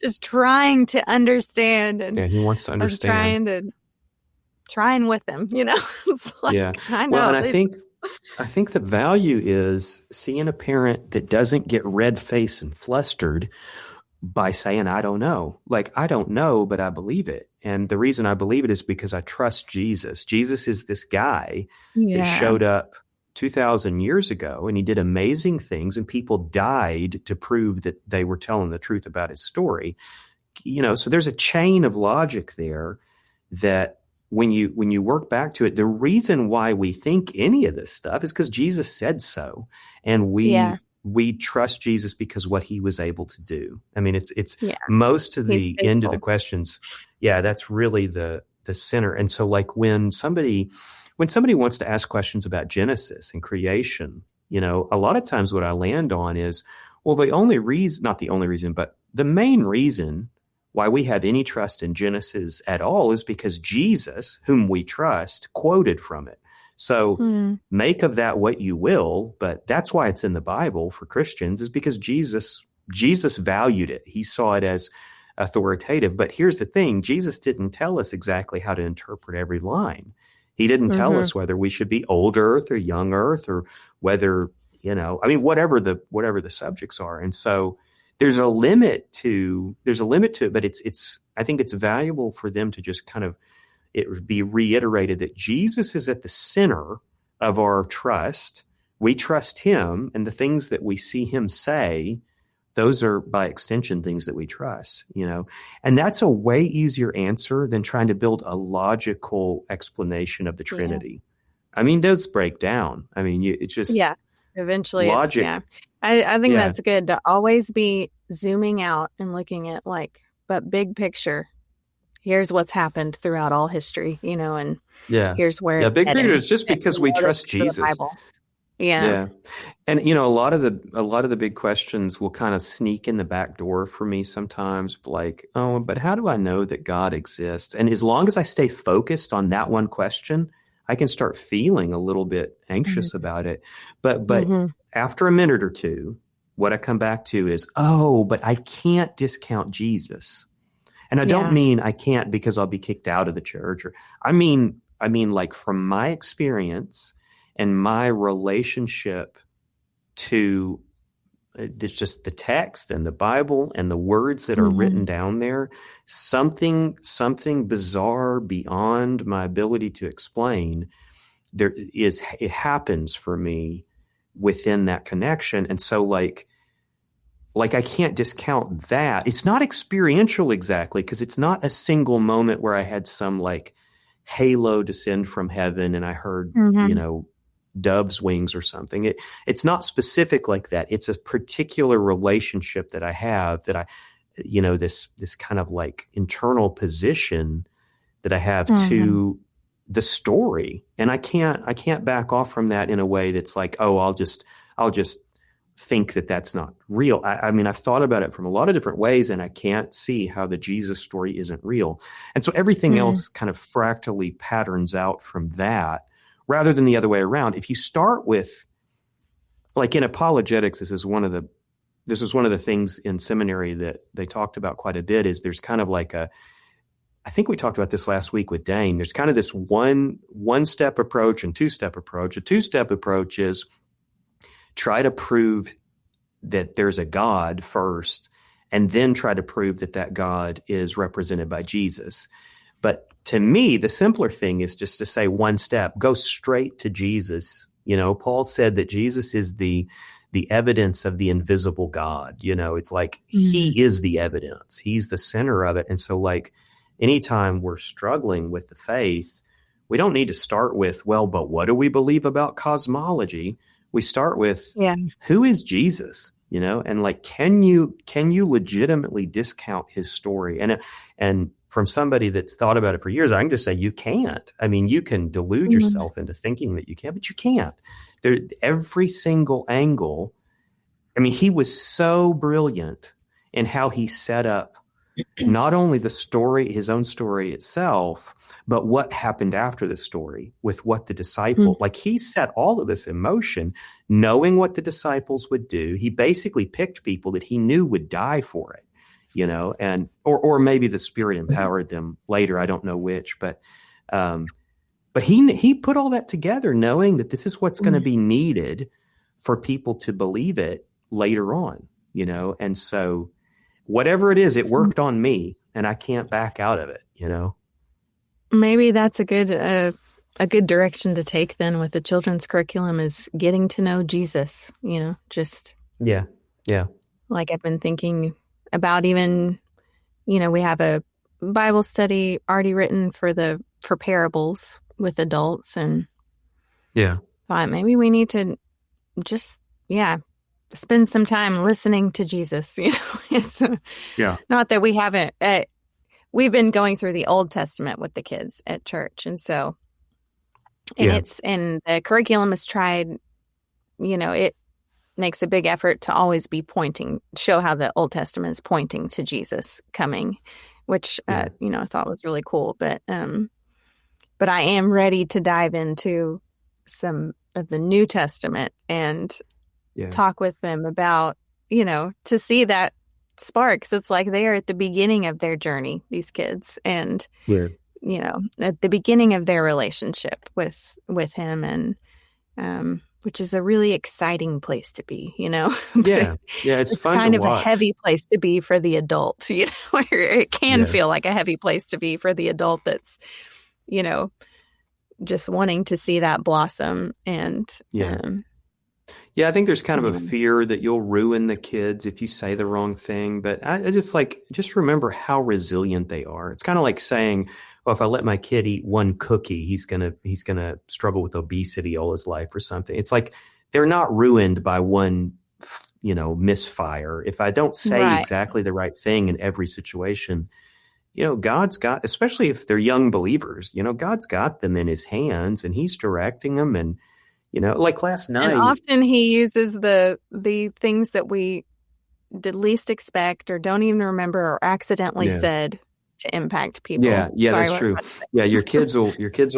just trying to understand, and he wants to understand. Trying with them, It's like, I know. Well, and I think the value is seeing a parent that doesn't get red faced and flustered by saying, I don't know. Like, I don't know, but I believe it. And the reason I believe it is because I trust Jesus. Jesus is this guy that showed up 2,000 years ago, and he did amazing things, and people died to prove that they were telling the truth about his story. So there's a chain of logic there that when you work back to it, the reason why we think any of this stuff is because Jesus said so. And we trust Jesus because what he was able to do. I mean, it's most of the end of the questions. Yeah, that's really the center. And so like when somebody wants to ask questions about Genesis and creation, a lot of times what I land on is, well, not the only reason, but the main reason why we have any trust in Genesis at all is because Jesus, whom we trust, quoted from it. So make of that what you will, but that's why it's in the Bible for Christians, is because Jesus valued it. He saw it as authoritative. But here's the thing, Jesus didn't tell us exactly how to interpret every line. He didn't tell us whether we should be old earth or young earth or whether, whatever the subjects are. And so there's a limit to it, but I think it's valuable for them to just kind of, it would be reiterated that Jesus is at the center of our trust. We trust him, and the things that we see him say, those are by extension things that we trust, and that's a way easier answer than trying to build a logical explanation of the Trinity. I mean, those break down. I mean, it's just, eventually logic. I think that's good to always be zooming out and looking at but big picture. Here's what's happened throughout all history, and here's where big picture is just because we trust Jesus. Yeah. And a lot of the big questions will kind of sneak in the back door for me sometimes, like, oh, but how do I know that God exists? And as long as I stay focused on that one question, I can start feeling a little bit anxious about it. But after a minute or two, what I come back to is, oh, but I can't discount Jesus. And I don't mean I can't because I'll be kicked out of the church, or I mean like from my experience and my relationship to just the text and the Bible and the words that are written down there, something bizarre beyond my ability to explain, it happens for me within that connection. And so like I can't discount that. It's not experiential exactly, because it's not a single moment where I had some like halo descend from heaven and I heard, dove's wings or something. It's not specific like that. It's a particular relationship that I have, that I, this kind of like internal position that I have to the story. And I can't back off from that in a way that's like, oh, I'll just think that that's not real. I mean, I've thought about it from a lot of different ways, and I can't see how the Jesus story isn't real. And so everything else kind of fractally patterns out from that, rather than the other way around. If you start with, like in apologetics, this is one of the things in seminary that they talked about quite a bit, is there's kind of like I think we talked about this last week with Dane. There's kind of this one-step approach and two-step approach. A two-step approach is try to prove that there's a God first, and then try to prove that God is represented by Jesus. But to me, the simpler thing is just to say one step, go straight to Jesus Paul said that Jesus is the evidence of the invisible God. It's like he is the evidence. He's the center of it. And so like anytime we're struggling with the faith, we don't need to start with, well, but what do we believe about cosmology? We start with, who is Jesus? And like, can you legitimately discount his story? And from somebody that's thought about it for years, I can just say you can't. I mean, you can delude yourself into thinking that you can, but you can't. Every single angle. I mean, he was so brilliant in how he set up not only the story, his own story itself, but what happened after the story with what the disciple, like he set all of this in motion, knowing what the disciples would do. He basically picked people that he knew would die for it, and, or maybe the Spirit empowered them later. I don't know which, but he put all that together knowing that this is what's going to be needed for people to believe it later on, and so whatever it is, it worked on me and I can't back out of it, Maybe that's a good direction to take then with the children's curriculum is getting to know Jesus, just. Yeah. Like I've been thinking about even, we have a Bible study already written for parables with adults and thought maybe we need to just, spend some time listening to Jesus. It's not that we haven't, we've been going through the Old Testament with the kids at church. And so, and the curriculum is tried, it makes a big effort to always be show how the Old Testament is pointing to Jesus coming, which, I thought was really cool. But I am ready to dive into some of the New Testament and talk with them about, to see that spark. 'Cause it's like they are at the beginning of their journey, these kids, and at the beginning of their relationship with him, and which is a really exciting place to be, it's fun kind to of watch. a heavy place to be for the adult, where it can feel like a heavy place to be for the adult that's just wanting to see that blossom. And I think there's kind of a fear that you'll ruin the kids if you say the wrong thing. But I just remember how resilient they are. It's kind of like saying, well, if I let my kid eat one cookie, he's gonna struggle with obesity all his life or something. It's like they're not ruined by one, misfire. If I don't say exactly the right thing in every situation, God's got, especially if they're young believers, God's got them in his hands and he's directing them. And like last night. And often he uses the things that we did least expect or don't even remember or accidentally said to impact people. Yeah, that's true. Yeah, your kids will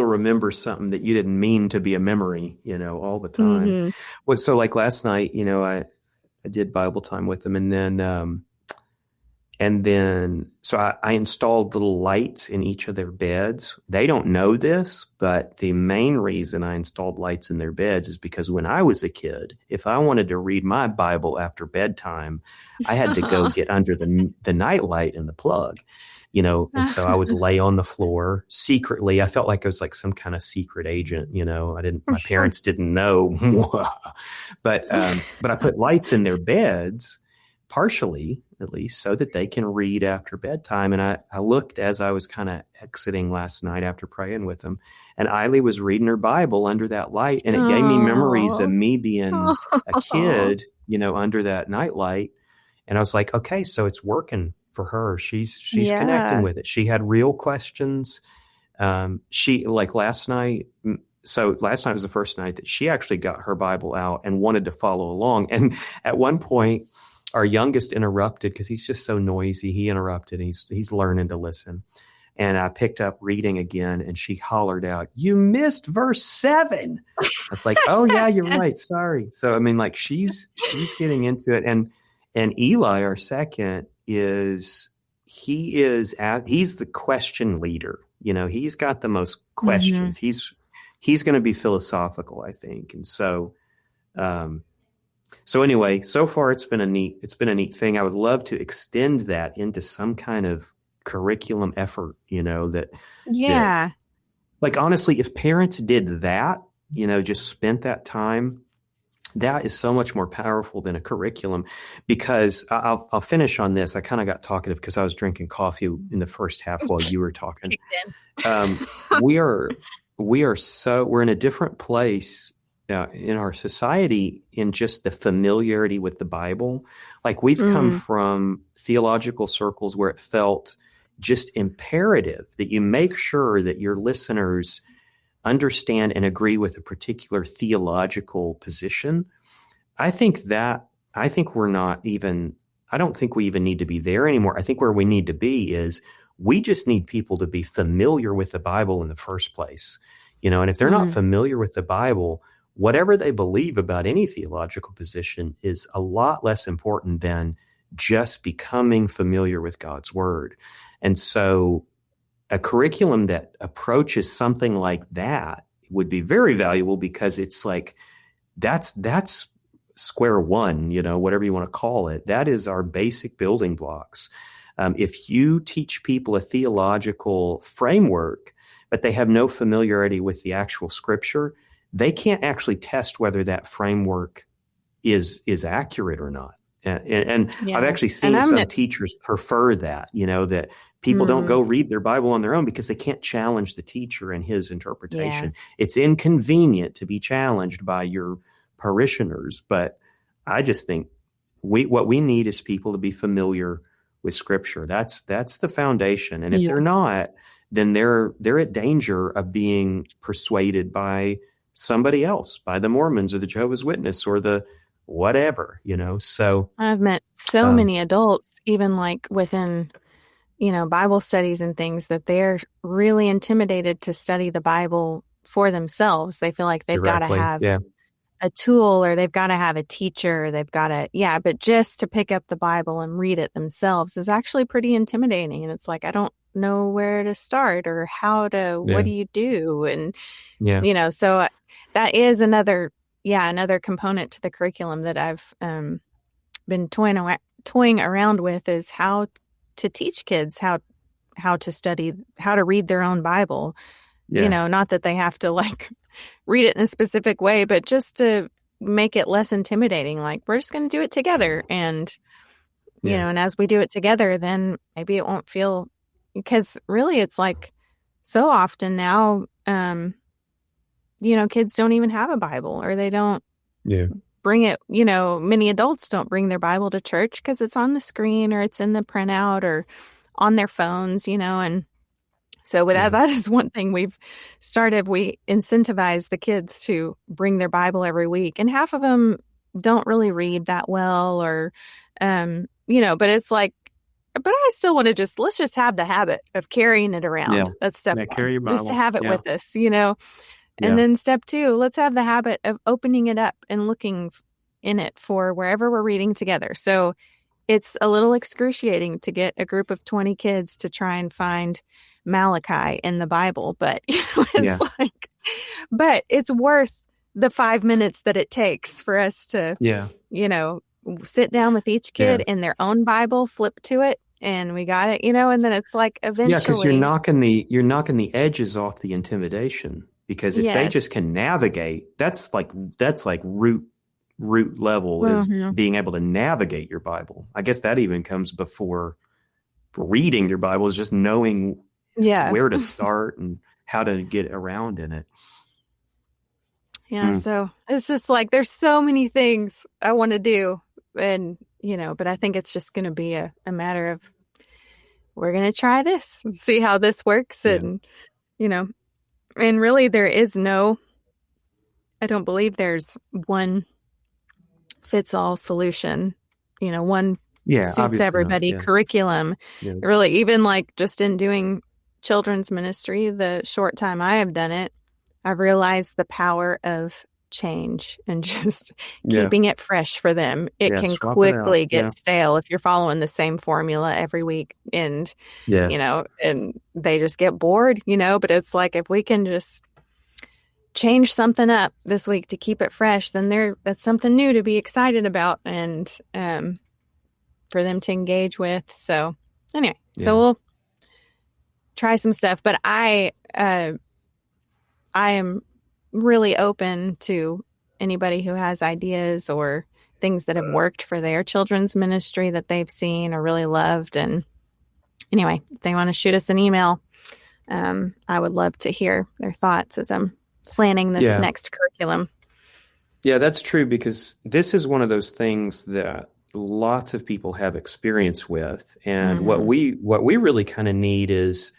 remember something that you didn't mean to be a memory, all the time. Well, so like last night, I did Bible time with them, and then so I installed little lights in each of their beds. They don't know this, but the main reason I installed lights in their beds is because when I was a kid, if I wanted to read my Bible after bedtime, I had to go get under the night light and the plug, and so I would lay on the floor secretly. I felt like I was like some kind of secret agent, my parents didn't know, but I put lights in their beds, partially at least, so that they can read after bedtime. And I looked as I was kind of exiting last night after praying with them, and Eiley was reading her Bible under that light, and it gave me memories of me being a kid, under that night light. And I was like, okay, so it's working for her. She's connecting with it. She had real questions. She like last night. So last night was the first night that she actually got her Bible out and wanted to follow along. And at one point, our youngest interrupted because he's just so noisy. He interrupted. He's learning to listen. And I picked up reading again, and she hollered out, "You missed verse 7." I was like, "Oh yeah, you're right. Sorry." So I mean, like she's getting into it. And Eli, our second, he's the question leader. He's got the most questions. He's going to be philosophical, I think. And so, anyway, so far it's been a neat thing. I would love to extend that into some kind of curriculum effort, that like honestly, if parents did that, just spent that time, that is so much more powerful than a curriculum. Because I'll finish on this. I kind of got talkative because I was drinking coffee in the first half while you were talking. We're in a different place in our society in just the familiarity with the Bible. Like we've come from theological circles where it felt just imperative that you make sure that your listeners understand and agree with a particular theological position. I don't think we even need to be there anymore. I think where we need to be is we just need people to be familiar with the Bible in the first place. And if they're not familiar with the Bible, whatever they believe about any theological position is a lot less important than just becoming familiar with God's word. And so a curriculum that approaches something like that would be very valuable, because it's like, that's square one, whatever you want to call it. That is our basic building blocks. If you teach people a theological framework, but they have no familiarity with the actual scripture, they can't actually test whether that framework is accurate or not. And I've actually seen some teachers prefer that, that people don't go read their Bible on their own because they can't challenge the teacher and his interpretation. Yeah. It's inconvenient to be challenged by your parishioners. But I just think what we need is people to be familiar with Scripture. That's the foundation. And if they're not, then they're at danger of being persuaded by somebody else, by the Mormons or the Jehovah's Witness or the whatever, So I've met so many adults, even like within, Bible studies and things, that they're really intimidated to study the Bible for themselves. They feel like they've got to have a tool, or they've got to have a teacher. They've got to, but just to pick up the Bible and read it themselves is actually pretty intimidating. And it's like, I don't know where to start or how to, what do you do? And, so that is another component to the curriculum that I've been toying around with, is how to teach kids how to study, how to read their own Bible. Not that they have to like read it in a specific way, but just to make it less intimidating. Like, we're just going to do it together. And, and as we do it together, then maybe it won't feel, because really it's like so often now, kids don't even have a Bible, or they don't bring it. Many adults don't bring their Bible to church because it's on the screen, or it's in the printout, or on their phones, and so that is one thing we've started. We incentivize the kids to bring their Bible every week, and half of them don't really read that well, or, but it's like, but I still want to let's just have the habit of carrying it around. Yeah. That's step one. Carry your Bible. Just to have it with us, And then step two, let's have the habit of opening it up and looking in it for wherever we're reading together. So it's a little excruciating to get a group of 20 kids to try and find Malachi in the Bible, but but it's worth the 5 minutes that it takes for us to, sit down with each kid in their own Bible, flip to it, and we got it, and then it's like eventually. Yeah, because you're knocking the edges off the intimidation. Because if they just can navigate, that's like root level is being able to navigate your Bible. I guess that even comes before reading your Bible, is just knowing where to start and how to get around in it. Yeah, so it's just like there's so many things I want to do, and but I think it's just going to be a matter of, we're going to try this, see how this works, and and really there is I don't believe there's one fits all solution, one suits everybody curriculum. Really, even like just in doing children's ministry, the short time I have done it, I've realized the power of change and just keeping it fresh for them. It can quickly get stale if you're following the same formula every week, and and they just get bored, but it's like, if we can just change something up this week to keep it fresh, then that's something new to be excited about, and for them to engage with. So anyway, so we'll try some stuff, but I am really open to anybody who has ideas or things that have worked for their children's ministry that they've seen or really loved. And anyway, if they want to shoot us an email, I would love to hear their thoughts as I'm planning this next curriculum. Yeah, that's true, because this is one of those things that lots of people have experience with. And what we really kind of need is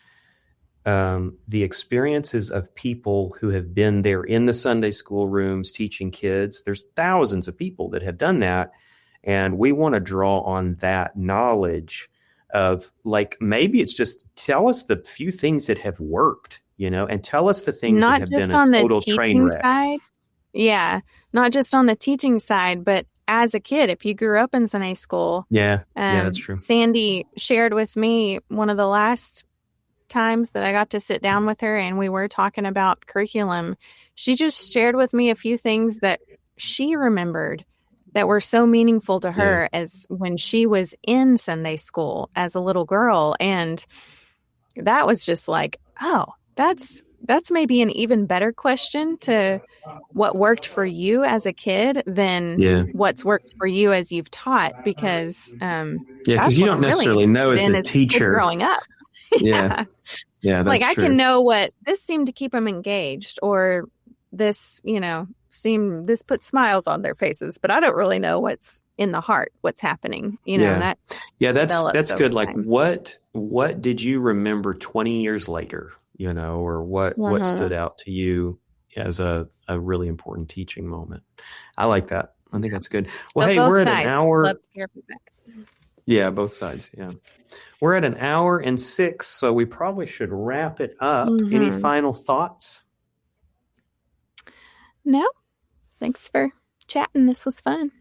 the experiences of people who have been there in the Sunday school rooms teaching kids. There's thousands of people that have done that. And we want to draw on that knowledge of, like, maybe it's just tell us the few things that have worked, and tell us the things that have been a total train wreck. Side. Yeah. Not just on the teaching side, but as a kid, if you grew up in Sunday school. Yeah, that's true. Sandy shared with me one of the last times that I got to sit down with her and we were talking about curriculum. She just shared with me a few things that she remembered that were so meaningful to her as when she was in Sunday school as a little girl. And that was just like, oh, that's maybe an even better question to what worked for you as a kid than what's worked for you as you've taught, because because you don't necessarily know as a teacher growing up. Yeah, that's like, I true. can know what this seemed to keep them engaged, or this, this put smiles on their faces, but I don't really know what's in the heart, what's happening, that's good. Like, what did you remember 20 years later, or what stood out to you as a really important teaching moment? I like that. I think that's good. Well, hey, we're at an hour. Love to hear feedback. Yeah, both sides. Yeah. We're at an hour and 6, so we probably should wrap it up. Any final thoughts? No. Thanks for chatting. This was fun.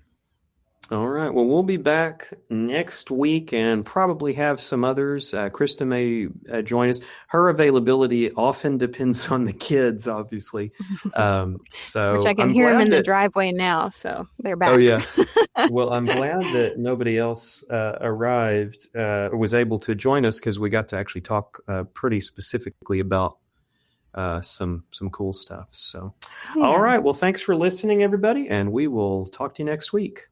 All right. Well, we'll be back next week and probably have some others. Kristah may join us. Her availability often depends on the kids, obviously. So which I can hear them in the driveway now, so they're back. Oh, yeah. Well, I'm glad that nobody else arrived or was able to join us, because we got to actually talk pretty specifically about some cool stuff. So, all right. Well, thanks for listening, everybody, and we will talk to you next week.